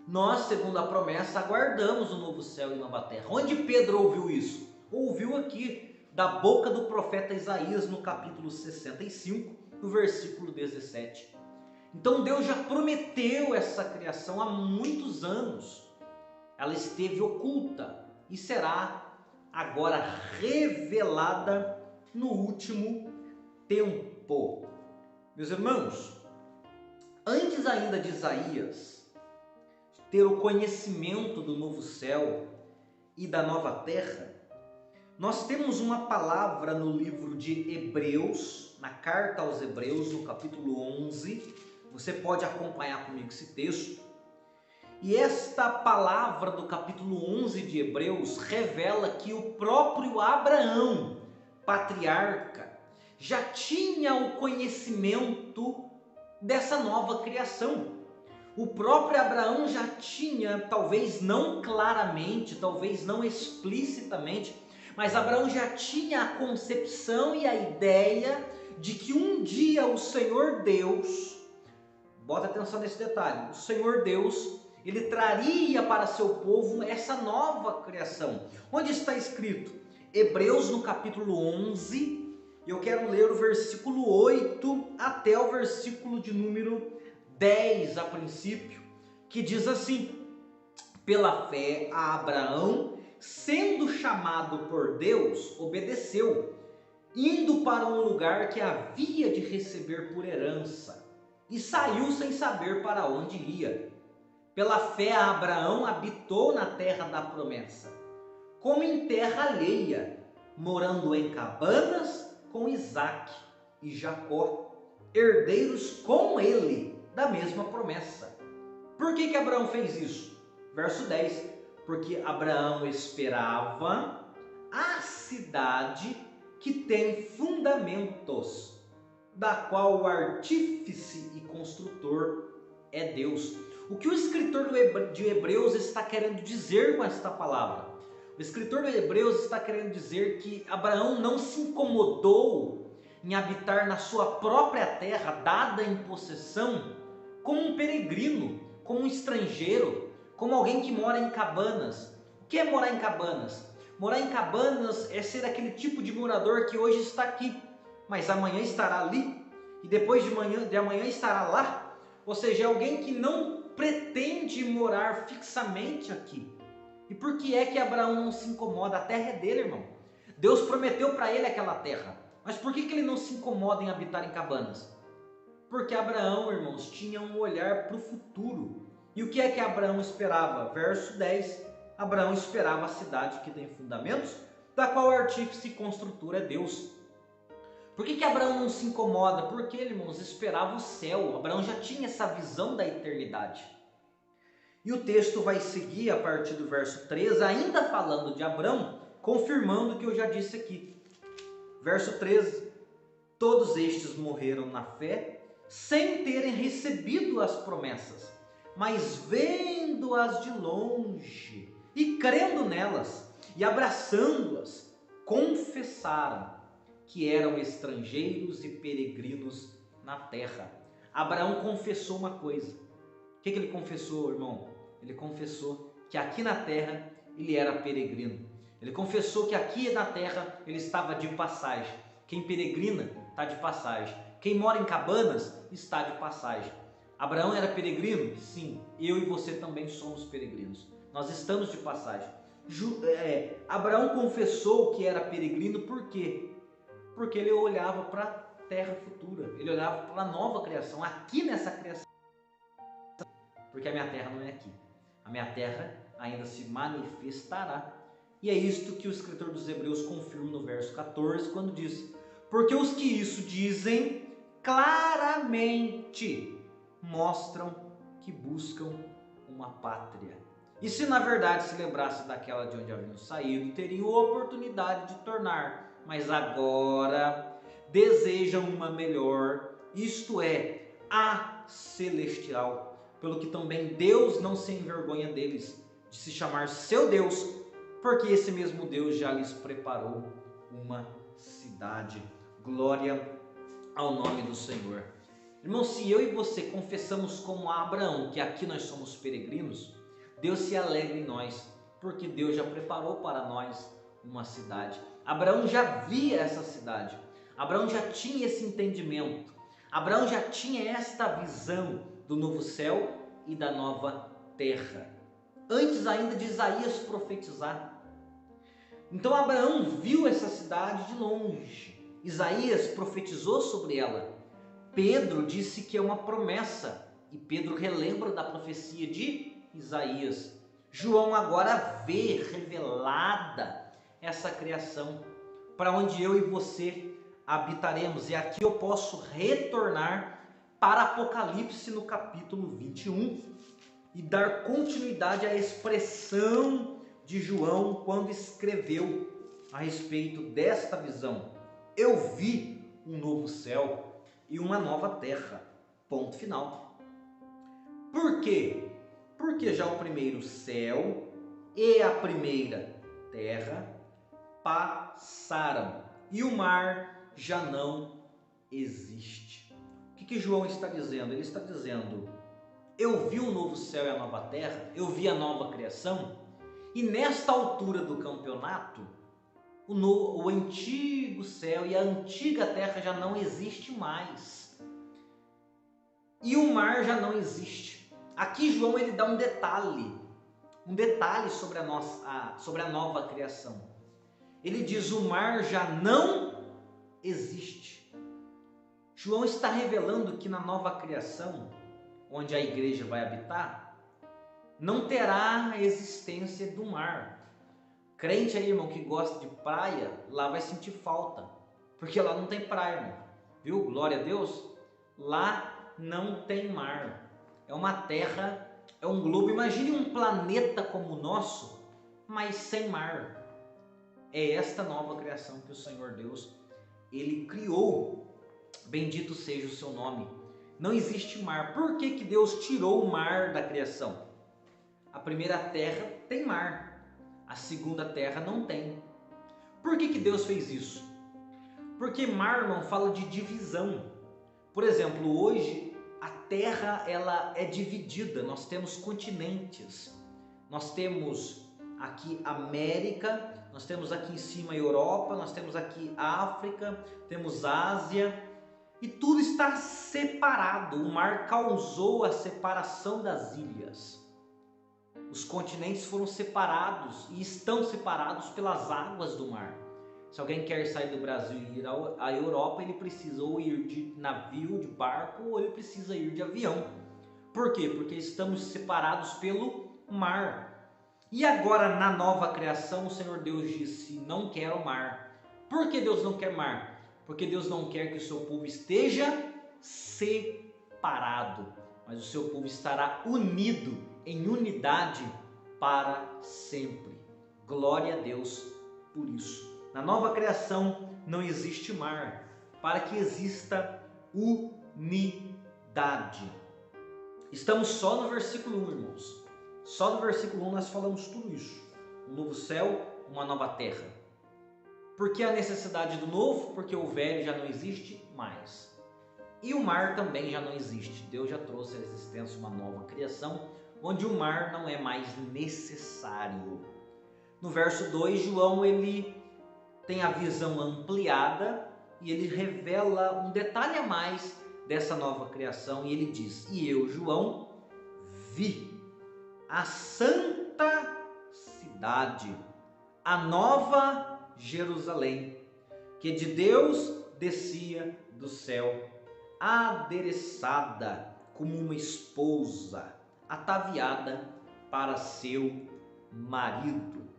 Nós, segundo a promessa, aguardamos o novo céu e nova terra. Onde Pedro ouviu isso? Ouviu aqui, da boca do profeta Isaías, no capítulo 65, no versículo 17. Então Deus já prometeu essa criação há muitos anos. Ela esteve oculta e será agora revelada no último tempo. Meus irmãos, antes ainda de Isaías ter o conhecimento do novo céu e da nova terra, nós temos uma palavra no livro de Hebreus, na carta aos Hebreus, no capítulo 11. Você pode acompanhar comigo esse texto. E esta palavra do capítulo 11 de Hebreus revela que o próprio Abraão, patriarca, já tinha o conhecimento dessa nova criação. O próprio Abraão já tinha, talvez não claramente, talvez não explicitamente, mas Abraão já tinha a concepção e a ideia de que um dia o Senhor Deus, bota atenção nesse detalhe, o Senhor Deus, Ele traria para seu povo essa nova criação. Onde está escrito? Hebreus no capítulo 11, eu quero ler o versículo 8 até o versículo de número 10 a princípio, que diz assim: pela fé a Abraão, sendo chamado por Deus, obedeceu, indo para um lugar que havia de receber por herança, e saiu sem saber para onde ia. Pela fé, Abraão habitou na terra da promessa, como em terra alheia, morando em cabanas com Isaque e Jacó, herdeiros com ele da mesma promessa. Por que Abraão fez isso? Verso 10. Porque Abraão esperava a cidade que tem fundamentos, da qual o artífice e construtor é Deus. O que o escritor de Hebreus está querendo dizer com esta palavra? O escritor de Hebreus está querendo dizer que Abraão não se incomodou em habitar na sua própria terra, dada em possessão, como um peregrino, como um estrangeiro, como alguém que mora em cabanas. O que é morar em cabanas? Morar em cabanas é ser aquele tipo de morador que hoje está aqui, mas amanhã estará ali, e depois de amanhã estará lá. Ou seja, é alguém que não pretende morar fixamente aqui. E por que é que Abraão não se incomoda? A terra é dele, irmão. Deus prometeu para ele aquela terra. Mas por que ele não se incomoda em habitar em cabanas? Porque Abraão, irmãos, tinha um olhar para o futuro. E o que é que Abraão esperava? Verso 10. Abraão esperava a cidade que tem fundamentos, da qual o artífice e construtor é Deus. Por que Abraão não se incomoda? Porque, irmãos, esperava o céu. Abraão já tinha essa visão da eternidade. E o texto vai seguir a partir do verso 13, ainda falando de Abraão, confirmando o que eu já disse aqui. Verso 13: todos estes morreram na fé, sem terem recebido as promessas, mas vendo-as de longe e crendo nelas e abraçando-as, confessaram que eram estrangeiros e peregrinos na terra. Abraão confessou uma coisa. O que ele confessou, irmão? Ele confessou que aqui na terra ele era peregrino. Ele confessou que aqui na terra ele estava de passagem. Quem peregrina está de passagem. Quem mora em cabanas está de passagem. Abraão era peregrino? Sim, eu e você também somos peregrinos. Nós estamos de passagem. Abraão confessou que era peregrino por quê? Porque ele olhava para a terra futura. Ele olhava para a nova criação. Aqui nessa criação. Porque a minha terra não é aqui. A minha terra ainda se manifestará. E é isto que o escritor dos Hebreus confirma no verso 14, quando diz: porque os que isso dizem claramente mostram que buscam uma pátria. E se na verdade se lembrasse daquela de onde haviam saído, teriam oportunidade de tornar, mas agora desejam uma melhor, isto é, a celestial. Pelo que também Deus não se envergonha deles, de se chamar seu Deus, porque esse mesmo Deus já lhes preparou uma cidade. Glória ao nome do Senhor. Irmão, se eu e você confessamos como Abraão que aqui nós somos peregrinos, Deus se alegra em nós, porque Deus já preparou para nós uma cidade. Abraão já via essa cidade. Abraão já tinha esse entendimento. Abraão já tinha esta visão do novo céu e da nova terra, antes ainda de Isaías profetizar. Então Abraão viu essa cidade de longe. Isaías profetizou sobre ela. Pedro disse que é uma promessa, e Pedro relembra da profecia de Isaías. João agora vê revelada essa criação, para onde eu e você habitaremos. E aqui eu posso retornar para Apocalipse no capítulo 21 e dar continuidade à expressão de João quando escreveu a respeito desta visão. Eu vi um novo céu e uma nova terra. Ponto final. Por quê? Porque já o primeiro céu e a primeira terra passaram e o mar já não existe. O que João está dizendo? Ele está dizendo: eu vi um novo céu e a nova terra, eu vi a nova criação, e nesta altura do campeonato, o antigo céu e a antiga terra já não existe mais. E o mar já não existe. Aqui João ele dá um detalhe sobre a nova criação. Ele diz: o mar já não existe. João está revelando que na nova criação, onde a igreja vai habitar, não terá a existência do mar. Crente aí, irmão, que gosta de praia, lá vai sentir falta, porque lá não tem praia, irmão. Viu? Glória a Deus. Lá não tem mar. É uma terra, é um globo. Imagine um planeta como o nosso, mas sem mar. É esta nova criação que o Senhor Deus, Ele criou. Bendito seja o seu nome. Não existe mar. Por que que Deus tirou o mar da criação? A primeira terra tem mar. A segunda terra não tem. Por que que Deus fez isso? Porque mar, irmão, fala de divisão. Por exemplo, hoje a terra ela é dividida. Nós temos continentes. Nós temos aqui América, nós temos aqui em cima Europa, nós temos aqui África, temos Ásia, e tudo está separado. O mar causou a separação das ilhas. Os continentes foram separados e estão separados pelas águas do mar. Se alguém quer sair do Brasil e ir à Europa, ele precisa ou ir de navio, de barco, ou ele precisa ir de avião. Por quê? Porque estamos separados pelo mar. E agora na nova criação o Senhor Deus disse, não quero mar. Por que Deus não quer mar? Porque Deus não quer que o seu povo esteja separado, mas o seu povo estará unido em unidade para sempre. Glória a Deus por isso. Na nova criação não existe mar, para que exista unidade. Estamos só no versículo 1, irmãos. Só no versículo 1 nós falamos tudo isso. Um novo céu, uma nova terra. Por que a necessidade do novo? Porque o velho já não existe mais. E o mar também já não existe. Deus já trouxe à existência uma nova criação, onde o mar não é mais necessário. No verso 2, João ele tem a visão ampliada e ele revela um detalhe a mais dessa nova criação. E ele diz, e eu, João, vi a santa cidade, a nova Jerusalém, que de Deus descia do céu, adereçada como uma esposa, ataviada para seu marido.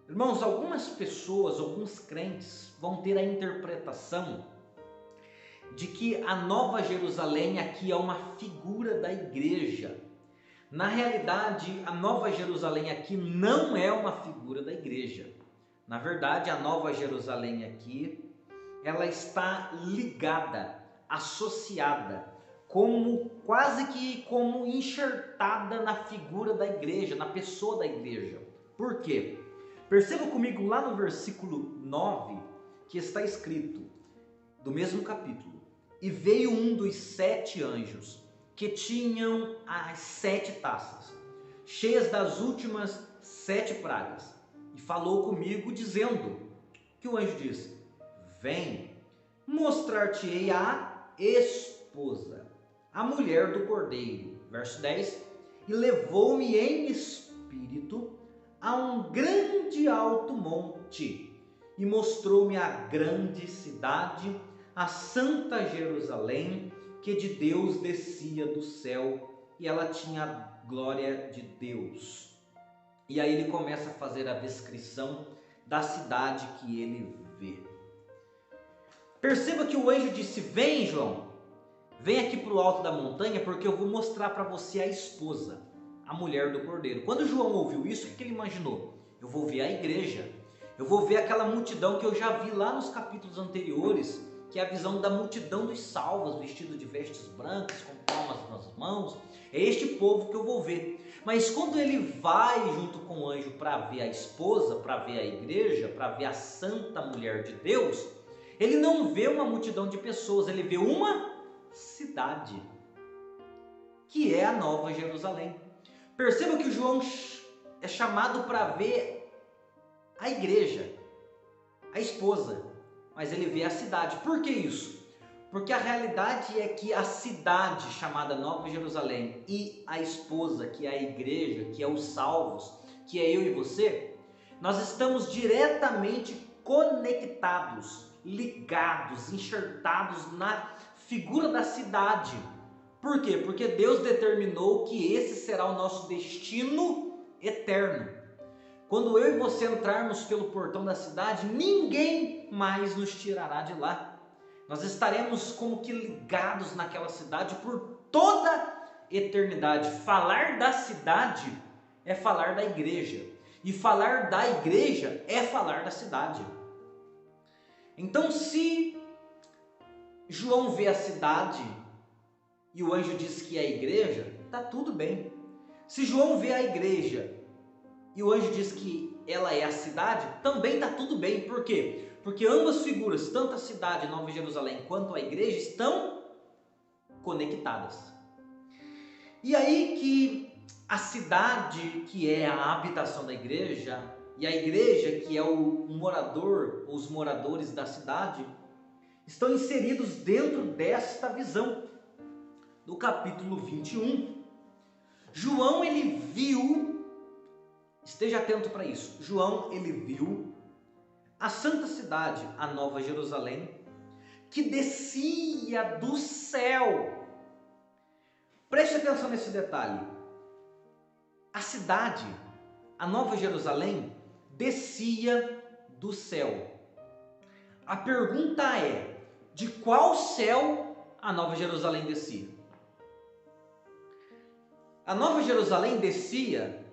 Irmãos, algumas pessoas, alguns crentes vão ter a interpretação de que a nova Jerusalém aqui é uma figura da igreja. Na realidade, a Nova Jerusalém aqui não é uma figura da igreja. Na verdade, a Nova Jerusalém aqui, ela está ligada, associada, quase que como enxertada na figura da igreja, na pessoa da igreja. Por quê? Perceba comigo lá no versículo 9, que está escrito, do mesmo capítulo, e veio um dos 7 anjos, que tinham as 7 taças, cheias das últimas 7 pragas, e falou comigo dizendo, que o anjo disse, vem, mostrar-te-ei a esposa, a mulher do cordeiro. Verso 10, e levou-me em espírito a um grande alto monte, e mostrou-me a grande cidade, a santa Jerusalém, que de Deus descia do céu, e ela tinha a glória de Deus. E aí ele começa a fazer a descrição da cidade que ele vê. Perceba que o anjo disse, vem João, vem aqui para o alto da montanha, porque eu vou mostrar para você a esposa, a mulher do cordeiro. Quando João ouviu isso, o que ele imaginou? Eu vou ver a igreja, eu vou ver aquela multidão que eu já vi lá nos capítulos anteriores, que é a visão da multidão dos salvos, vestidos de vestes brancas, com palmas nas mãos. É este povo que eu vou ver. Mas quando ele vai junto com o anjo para ver a esposa, para ver a igreja, para ver a santa mulher de Deus, ele não vê uma multidão de pessoas, ele vê uma cidade, que é a Nova Jerusalém. Perceba que João é chamado para ver a igreja, a esposa, mas ele vê a cidade. Por que isso? Porque a realidade é que a cidade chamada Nova Jerusalém e a esposa, que é a igreja, que é os salvos, que é eu e você, nós estamos diretamente conectados ligados, enxertados na figura da cidade. Por quê? Porque Deus determinou que esse será o nosso destino eterno. Quando eu e você entrarmos pelo portão da cidade, ninguém mais nos tirará de lá. Nós estaremos como que ligados naquela cidade por toda a eternidade. Falar da cidade é falar da igreja. E falar da igreja é falar da cidade. Então, se João vê a cidade e o anjo diz que é a igreja, está tudo bem. Se João vê a igreja e o anjo diz que ela é a cidade, também está tudo bem. Por quê? Porque ambas figuras, tanto a cidade, Nova Jerusalém, quanto a igreja, estão conectadas. E aí que a cidade, que é a habitação da igreja, e a igreja, que é o morador, os moradores da cidade, estão inseridos dentro desta visão do capítulo 21. João, ele viu, esteja atento para isso, João, ele viu a santa cidade, a Nova Jerusalém, que descia do céu. Preste atenção nesse detalhe. A cidade, a Nova Jerusalém, descia do céu. A pergunta é: de qual céu a Nova Jerusalém descia? A Nova Jerusalém descia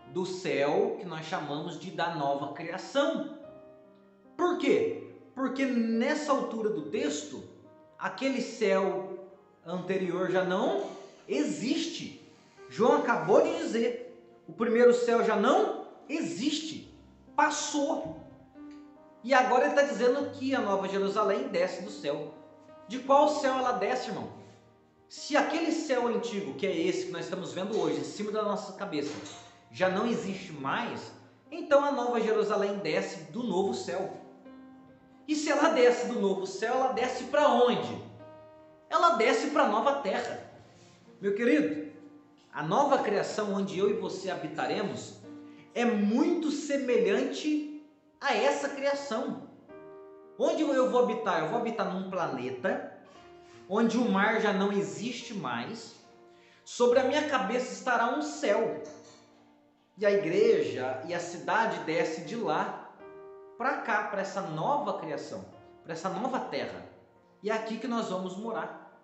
do céu que nós chamamos de da nova criação. Por quê? Porque nessa altura do texto, aquele céu anterior já não existe. João acabou de dizer, o primeiro céu já não existe, passou. E agora ele está dizendo que a Nova Jerusalém desce do céu. De qual céu ela desce, irmão? Se aquele céu antigo, que é esse que nós estamos vendo hoje, em cima da nossa cabeça, já não existe mais, então a Nova Jerusalém desce do novo céu. E se ela desce do novo céu, ela desce para onde? Ela desce para a nova terra. Meu querido, a nova criação onde eu e você habitaremos é muito semelhante a essa criação. Onde eu vou habitar? Eu vou habitar num planeta onde o mar já não existe mais. Sobre a minha cabeça estará um céu. E a igreja e a cidade desce de lá para cá, para essa nova criação, para essa nova terra. E é aqui que nós vamos morar.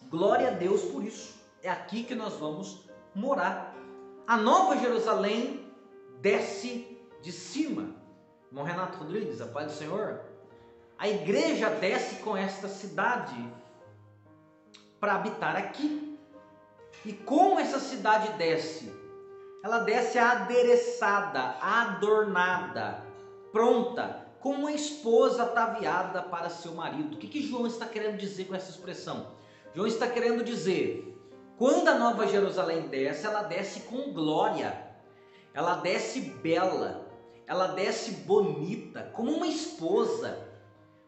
Glória a Deus por isso. É aqui que nós vamos morar. A Nova Jerusalém desce de cima. Irmão Renato Rodrigues, a paz do Senhor. A igreja desce com esta cidade para habitar aqui. E como essa cidade desce? Ela desce adereçada, adornada, pronta, como uma esposa ataviada para seu marido. O que João está querendo dizer com essa expressão? João está querendo dizer, quando a Nova Jerusalém desce, ela desce com glória, ela desce bela, ela desce bonita, como uma esposa.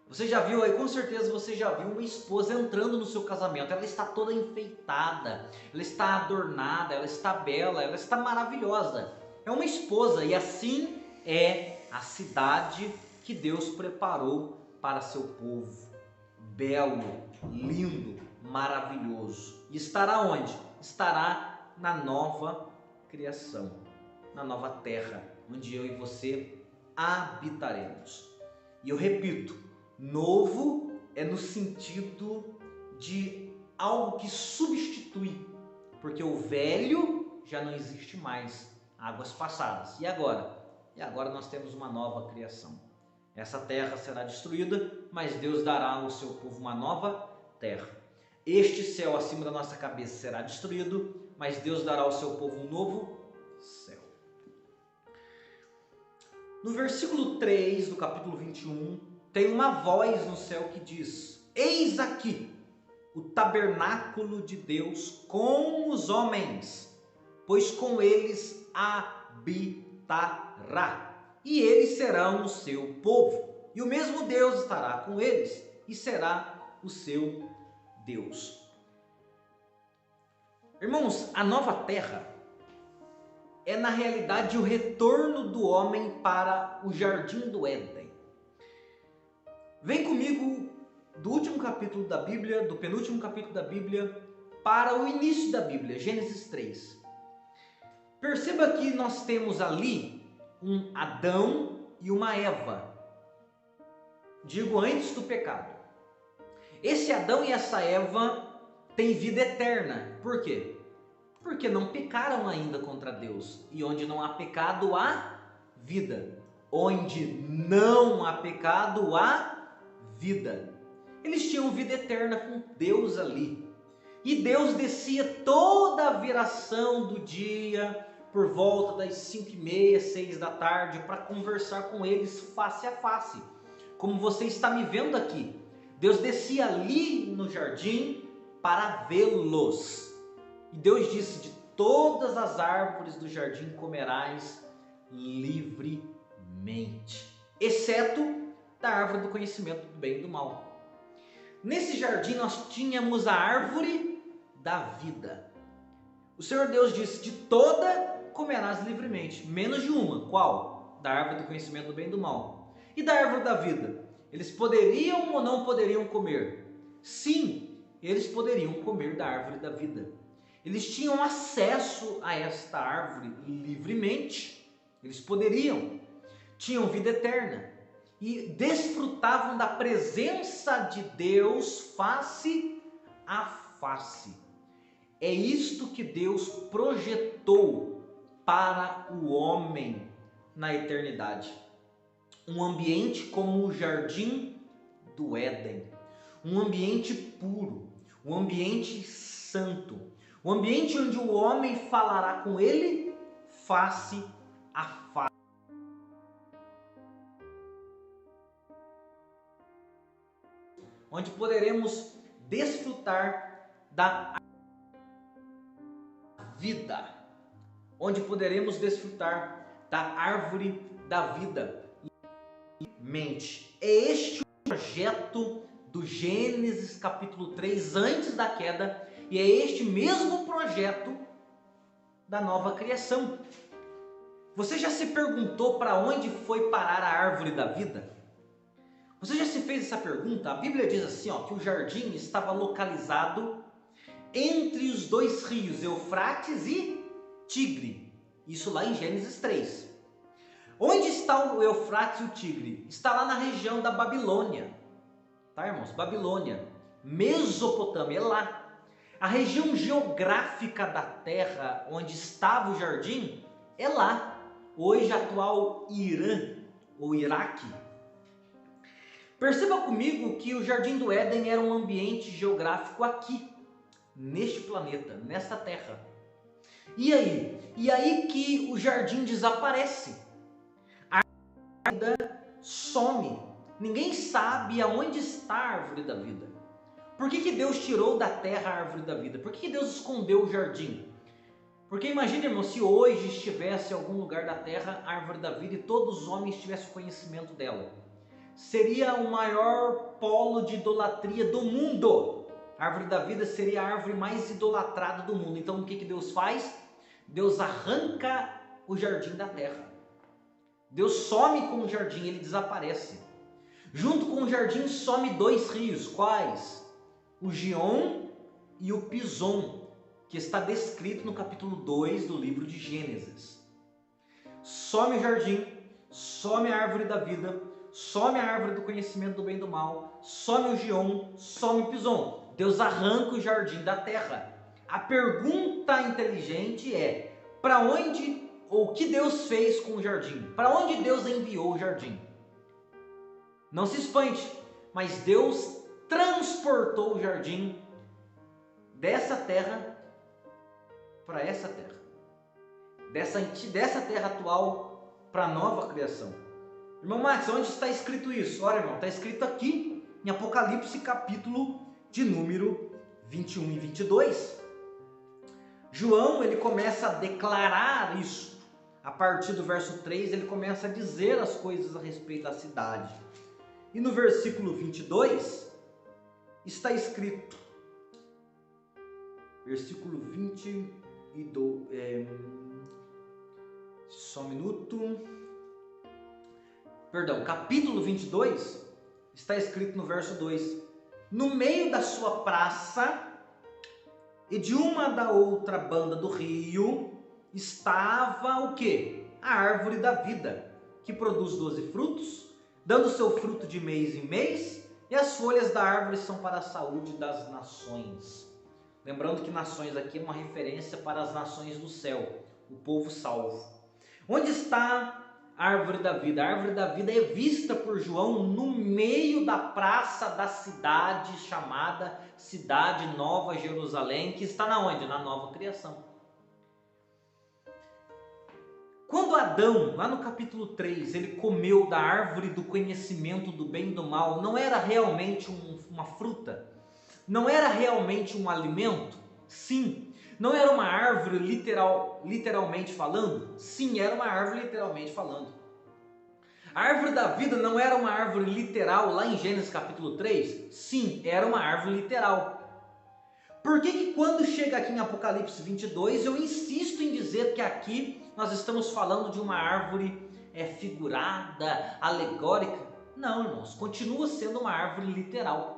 Você já viu aí, com certeza você já viu uma esposa entrando no seu casamento. Ela está toda enfeitada, ela está adornada, ela está bela, ela está maravilhosa. É uma esposa, e assim é a cidade que Deus preparou para seu povo. Belo, lindo, maravilhoso. E estará onde? Estará na nova criação, na nova terra, onde eu e você habitaremos. E eu repito, novo é no sentido de algo que substitui, porque o velho já não existe mais, águas passadas. E agora? E agora nós temos uma nova criação. Essa terra será destruída, mas Deus dará ao seu povo uma nova terra. Este céu acima da nossa cabeça será destruído, mas Deus dará ao seu povo um novo céu. No versículo 3 do capítulo 21, tem uma voz no céu que diz: eis aqui o tabernáculo de Deus com os homens, pois com eles habitará, e eles serão o seu povo, e o mesmo Deus estará com eles, e será o seu Deus. Irmãos, a nova terra é na realidade o retorno do homem para o jardim do Éden. Vem comigo do último capítulo da Bíblia, do penúltimo capítulo da Bíblia, para o início da Bíblia, Gênesis 3. Perceba que nós temos ali um Adão e uma Eva. Digo, antes do pecado. Esse Adão e essa Eva têm vida eterna. Por quê? Porque não pecaram ainda contra Deus. E onde não há pecado, há vida. Onde não há pecado, há vida. Eles tinham vida eterna com Deus ali. E Deus descia toda a viração do dia, por volta das 5h30, 6 da tarde, para conversar com eles face a face. Como você está me vendo aqui. Deus descia ali no jardim para vê-los. E Deus disse: de todas as árvores do jardim comerás livremente, exceto da árvore do conhecimento do bem e do mal. Nesse jardim nós tínhamos a árvore da vida. O Senhor Deus disse: de toda comerás livremente, menos de uma. Qual? Da árvore do conhecimento do bem e do mal. E da árvore da vida? Eles poderiam ou não poderiam comer? Sim, eles poderiam comer da árvore da vida. Eles tinham acesso a esta árvore livremente. Eles poderiam. Tinham vida eterna. E desfrutavam da presença de Deus face a face. É isto que Deus projetou para o homem na eternidade. Um ambiente como o jardim do Éden. Um ambiente puro. Um ambiente santo. Um ambiente onde o homem falará com ele face a face. Onde poderemos desfrutar da vida. Onde poderemos desfrutar da árvore da vida. Mente. É este o projeto do Gênesis capítulo 3, antes da queda, e é este mesmo projeto da nova criação. Você já se perguntou para onde foi parar a árvore da vida? Você já se fez essa pergunta? A Bíblia diz assim, que o jardim estava localizado entre os dois rios, Eufrates e Tigre. Isso lá em Gênesis 3. Onde está o Eufrates e o Tigre? Está lá na região da Babilônia. Tá, irmãos? Babilônia. Mesopotâmia, é lá. A região geográfica da terra onde estava o jardim é lá. Hoje, atual Irã ou Iraque. Perceba comigo que o Jardim do Éden era um ambiente geográfico aqui, neste planeta, nesta terra. E aí? E aí que o jardim desaparece. A vida some. Ninguém sabe aonde está a árvore da vida. Por que Deus tirou da terra a árvore da vida? Por que Deus escondeu o jardim? Porque imagine, irmão, se hoje estivesse em algum lugar da terra a árvore da vida e todos os homens tivessem conhecimento dela. Seria o maior polo de idolatria do mundo. A árvore da vida seria a árvore mais idolatrada do mundo. Então o que Deus faz? Deus arranca o jardim da terra. Deus some com o jardim, ele desaparece. Junto com o jardim some dois rios. Quais? O Gion e o Pison, que está descrito no capítulo 2 do livro de Gênesis. Some o jardim, some a árvore da vida, some a árvore do conhecimento do bem e do mal, some o Gion, some o Pison. Deus arranca o jardim da terra. A pergunta inteligente é: para onde, ou o que Deus fez com o jardim? Para onde Deus enviou o jardim? Não se espante, mas Deus transportou o jardim dessa terra para essa terra. Dessa terra atual para a nova criação. Irmão Max, onde está escrito isso? Olha, irmão, está escrito aqui em Apocalipse capítulo de número 21 e 22. João, ele começa a declarar isso. A partir do verso 3, ele começa a dizer as coisas a respeito da cidade. E no versículo 22, está escrito, versículo 22, só um minuto, perdão, capítulo 22, está escrito no verso 2: no meio da sua praça e de uma da outra banda do rio estava o quê? A árvore da vida, que produz 12 frutos, dando seu fruto de mês em mês, e as folhas da árvore são para a saúde das nações. Lembrando que nações aqui é uma referência para as nações do céu, o povo salvo. Onde está a árvore da vida? A árvore da vida é vista por João no meio da praça da cidade, chamada Cidade Nova Jerusalém, que está na onde? Na nova criação. Quando Adão, lá no capítulo 3, ele comeu da árvore do conhecimento do bem e do mal, não era realmente uma fruta? Não era realmente um alimento? Sim. Não era uma árvore literalmente falando? Sim, era uma árvore literalmente falando. A árvore da vida não era uma árvore literal lá em Gênesis capítulo 3? Sim, era uma árvore literal. Por que quando chega aqui em Apocalipse 22, eu insisto em dizer que aqui nós estamos falando de uma árvore figurada, alegórica? Não, irmãos, continua sendo uma árvore literal.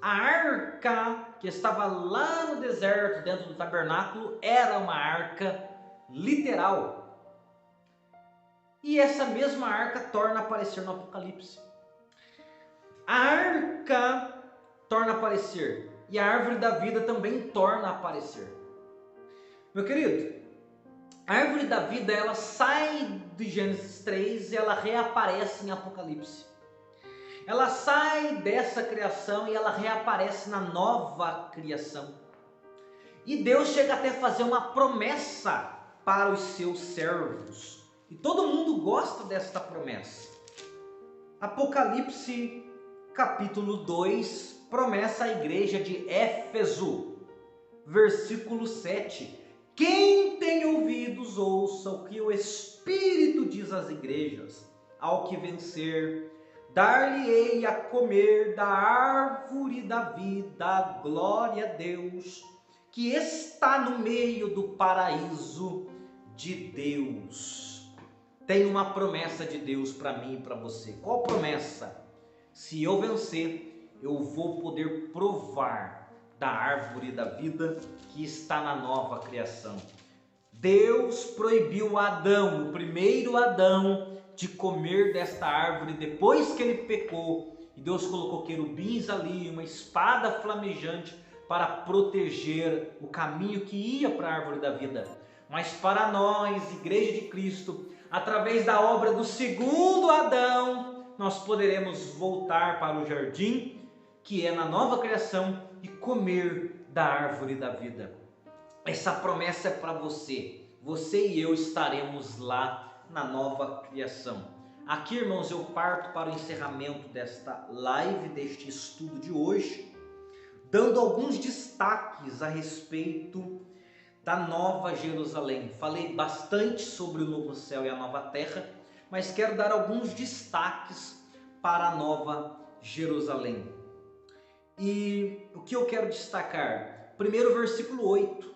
A arca que estava lá no deserto, dentro do tabernáculo, era uma arca literal. E essa mesma arca torna a aparecer no Apocalipse. A arca torna a aparecer e a árvore da vida também torna a aparecer. Meu querido, a árvore da vida, ela sai de Gênesis 3 e ela reaparece em Apocalipse. Ela sai dessa criação e ela reaparece na nova criação. E Deus chega até a fazer uma promessa para os seus servos. E todo mundo gosta desta promessa. Apocalipse capítulo 2, promessa à igreja de Éfeso, versículo 7. Quem tem ouvidos, ouça o que o Espírito diz às igrejas. Ao que vencer, dar-lhe-ei a comer da árvore da vida, glória a Deus, que está no meio do paraíso de Deus. Tem uma promessa de Deus para mim e para você. Qual promessa? Se eu vencer, eu vou poder provar da árvore da vida que está na nova criação. Deus proibiu Adão, o primeiro Adão, de comer desta árvore depois que ele pecou. E Deus colocou querubins ali, uma espada flamejante para proteger o caminho que ia para a árvore da vida. Mas para nós, Igreja de Cristo, através da obra do segundo Adão, nós poderemos voltar para o jardim, que é na nova criação, e comer da árvore da vida. Essa promessa é para você. Você e eu estaremos lá na nova criação. Aqui, irmãos, eu parto para o encerramento desta live, deste estudo de hoje, dando alguns destaques a respeito da nova Jerusalém. Falei bastante sobre o novo céu e a nova terra, mas quero dar alguns destaques para a nova Jerusalém. E o que eu quero destacar? Primeiro, versículo 8.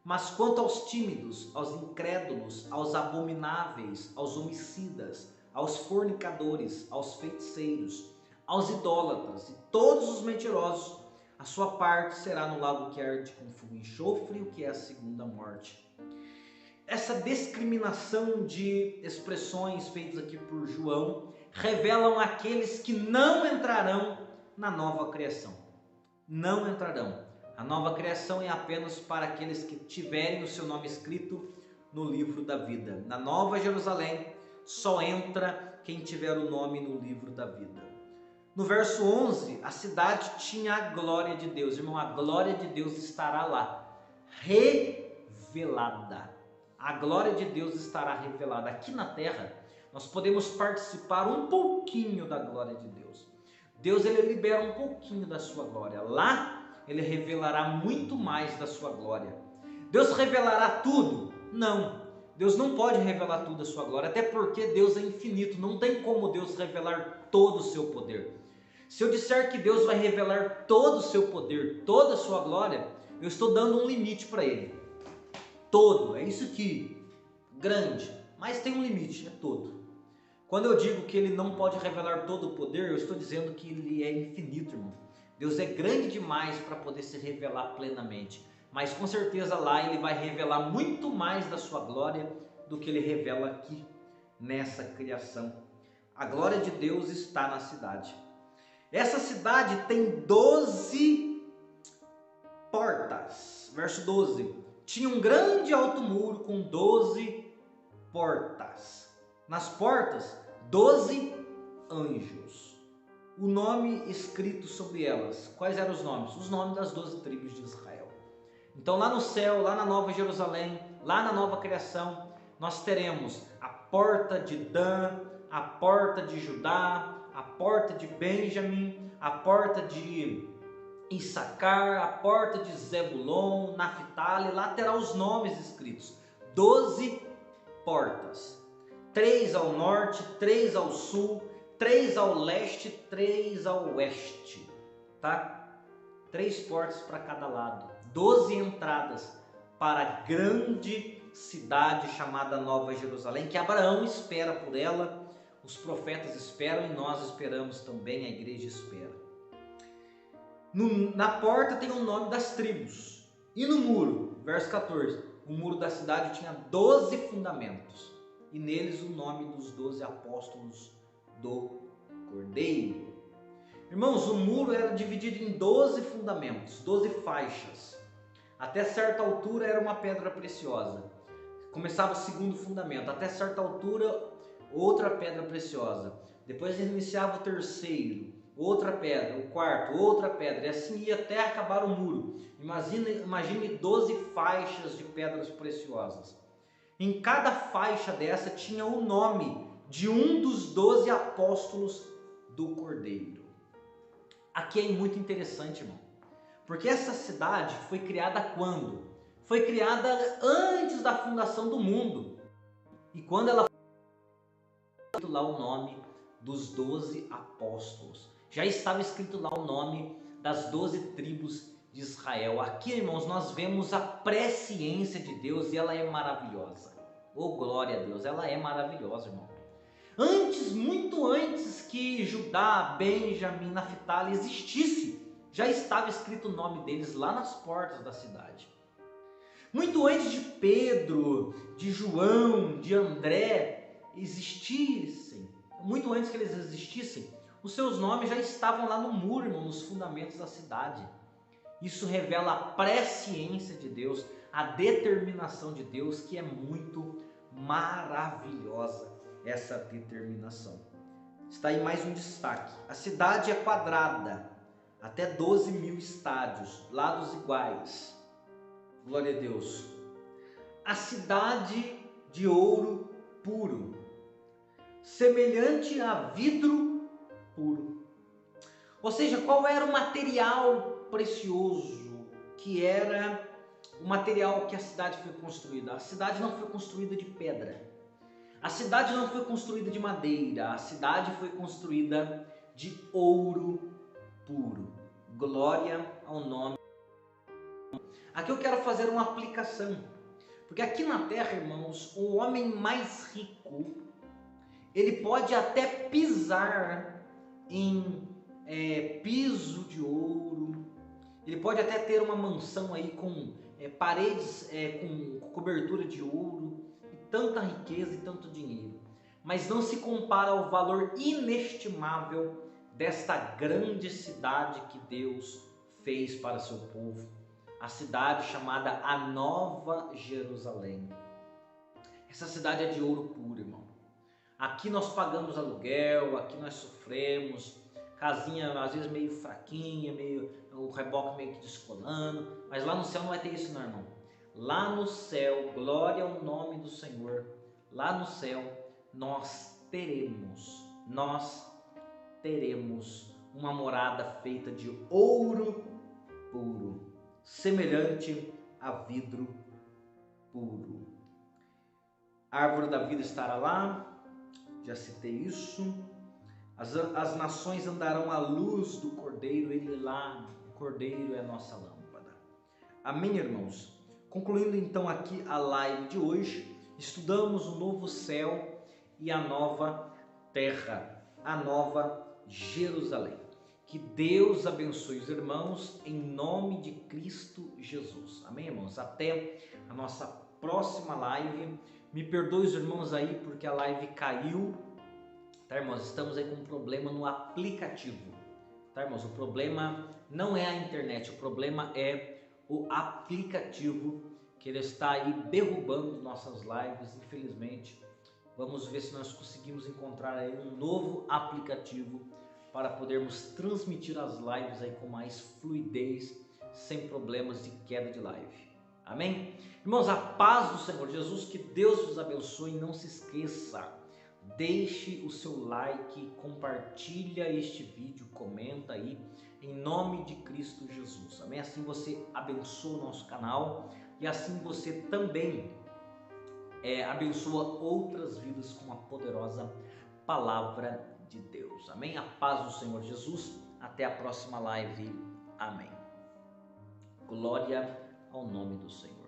Mas quanto aos tímidos, aos incrédulos, aos abomináveis, aos homicidas, aos fornicadores, aos feiticeiros, aos idólatras e todos os mentirosos, a sua parte será no lago que arde com fogo e enxofre, o que é a segunda morte. Essa discriminação de expressões feitas aqui por João revelam aqueles que não entrarão na nova criação. Não entrarão. A nova criação é apenas para aqueles que tiverem o seu nome escrito no livro da vida. Na nova Jerusalém só entra quem tiver o nome no livro da vida. No verso 11, a cidade tinha a glória de Deus. Irmão, a glória de Deus estará lá, revelada. A glória de Deus estará revelada. Aqui na terra, nós podemos participar um pouquinho da glória de Deus. Deus, ele libera um pouquinho da sua glória. Lá, ele revelará muito mais da sua glória. Deus revelará tudo? Não. Deus não pode revelar tudo da sua glória, até porque Deus é infinito. Não tem como Deus revelar todo o seu poder. Se eu disser que Deus vai revelar todo o seu poder, toda a sua glória, eu estou dando um limite para ele. Todo, é isso aqui, grande, mas tem um limite, é todo. Quando eu digo que Ele não pode revelar todo o poder, eu estou dizendo que Ele é infinito, irmão. Deus é grande demais para poder se revelar plenamente. Mas com certeza lá Ele vai revelar muito mais da sua glória do que Ele revela aqui nessa criação. A glória de Deus está na cidade. Essa cidade tem 12 portas. Verso 12. Tinha um grande alto muro com 12 portas. Nas portas, 12 anjos. O nome escrito sobre elas. Quais eram os nomes? Os nomes das 12 tribos de Israel. Então lá no céu, lá na Nova Jerusalém, lá na nova criação, nós teremos a porta de Dan, a porta de Judá, a porta de Benjamim, a porta de Issacar, a porta de Zebulon, Naftali. Lá terá os nomes escritos. 12 portas. 3 ao norte, 3 ao sul, 3 ao leste, 3 ao oeste. Tá? 3 portas para cada lado. 12 entradas para a grande cidade chamada Nova Jerusalém, que Abraão espera por ela, os profetas esperam e nós esperamos também, a igreja espera. Na porta tem o nome das tribos. E no muro, verso 14, o muro da cidade tinha 12 fundamentos. E neles o nome dos 12 apóstolos do Cordeiro. Irmãos, o muro era dividido em 12 fundamentos, 12 faixas. Até certa altura era uma pedra preciosa. Começava o segundo fundamento. Até certa altura, outra pedra preciosa. Depois iniciava o terceiro, outra pedra. O quarto, outra pedra. E assim ia até acabar o muro. Imagine 12 faixas de pedras preciosas. Em cada faixa dessa tinha o nome de um dos 12 apóstolos do Cordeiro. Aqui é muito interessante, irmão. Porque essa cidade foi criada quando? Foi criada antes da fundação do mundo. E quando ela foi escrito lá o nome dos 12 apóstolos. Já estava escrito lá o nome das 12 tribos de Israel. Aqui, irmãos, nós vemos a presciência de Deus e ela é maravilhosa. Oh, glória a Deus, ela é maravilhosa, irmão. Antes, muito antes que Judá, Benjamim, Naftali existisse, já estava escrito o nome deles lá nas portas da cidade. Muito antes de Pedro, de João, de André existissem, muito antes que eles existissem, os seus nomes já estavam lá no muro, irmão, nos fundamentos da cidade. Isso revela a presciência de Deus, a determinação de Deus, que é muito maravilhosa essa determinação. Está aí mais um destaque. A cidade é quadrada, até 12 mil estádios, lados iguais. Glória a Deus. A cidade de ouro puro, semelhante a vidro puro. Ou seja, qual era o material precioso que era o material que a cidade foi construída? A cidade não foi construída de pedra. A cidade não foi construída de madeira. A cidade foi construída de ouro puro. Glória ao nome. Aqui eu quero fazer uma aplicação. Porque aqui na terra, irmãos, o homem mais rico, ele pode até pisar em piso de ouro. Ele pode até ter uma mansão aí com paredes com cobertura de ouro. E tanta riqueza e tanto dinheiro. Mas não se compara ao valor inestimável desta grande cidade que Deus fez para seu povo, a cidade chamada a Nova Jerusalém. Essa cidade é de ouro puro, irmão. Aqui nós pagamos aluguel, aqui nós sofremos, casinha às vezes meio fraquinha, o reboque meio que descolando, mas lá no céu não vai ter isso não, irmão. Lá no céu, glória ao nome do Senhor, lá no céu nós teremos uma morada feita de ouro puro, semelhante a vidro puro. A árvore da vida estará lá, já citei isso. As nações andarão à luz do Cordeiro, ele lá, o Cordeiro é a nossa lâmpada. Amém, irmãos? Concluindo então aqui a live de hoje, estudamos o novo céu e a nova terra, a nova Jerusalém. Que Deus abençoe os irmãos em nome de Cristo Jesus. Amém, irmãos? Até a nossa próxima live. Me perdoe os irmãos aí porque a live caiu. Tá, irmãos? Estamos aí com um problema no aplicativo. Tá, irmãos? O problema não é a internet, o problema é o aplicativo que ele está aí derrubando nossas lives, infelizmente. Vamos ver se nós conseguimos encontrar aí um novo aplicativo para podermos transmitir as lives aí com mais fluidez, sem problemas de queda de live. Amém? Irmãos, a paz do Senhor Jesus, que Deus vos abençoe. Não se esqueça, deixe o seu like, compartilha este vídeo, comenta aí, em nome de Cristo Jesus. Amém? Assim você abençoa o nosso canal e assim você também abençoa outras vidas com a poderosa palavra de Deus. Amém? A paz do Senhor Jesus. Até a próxima live. Amém. Glória ao nome do Senhor.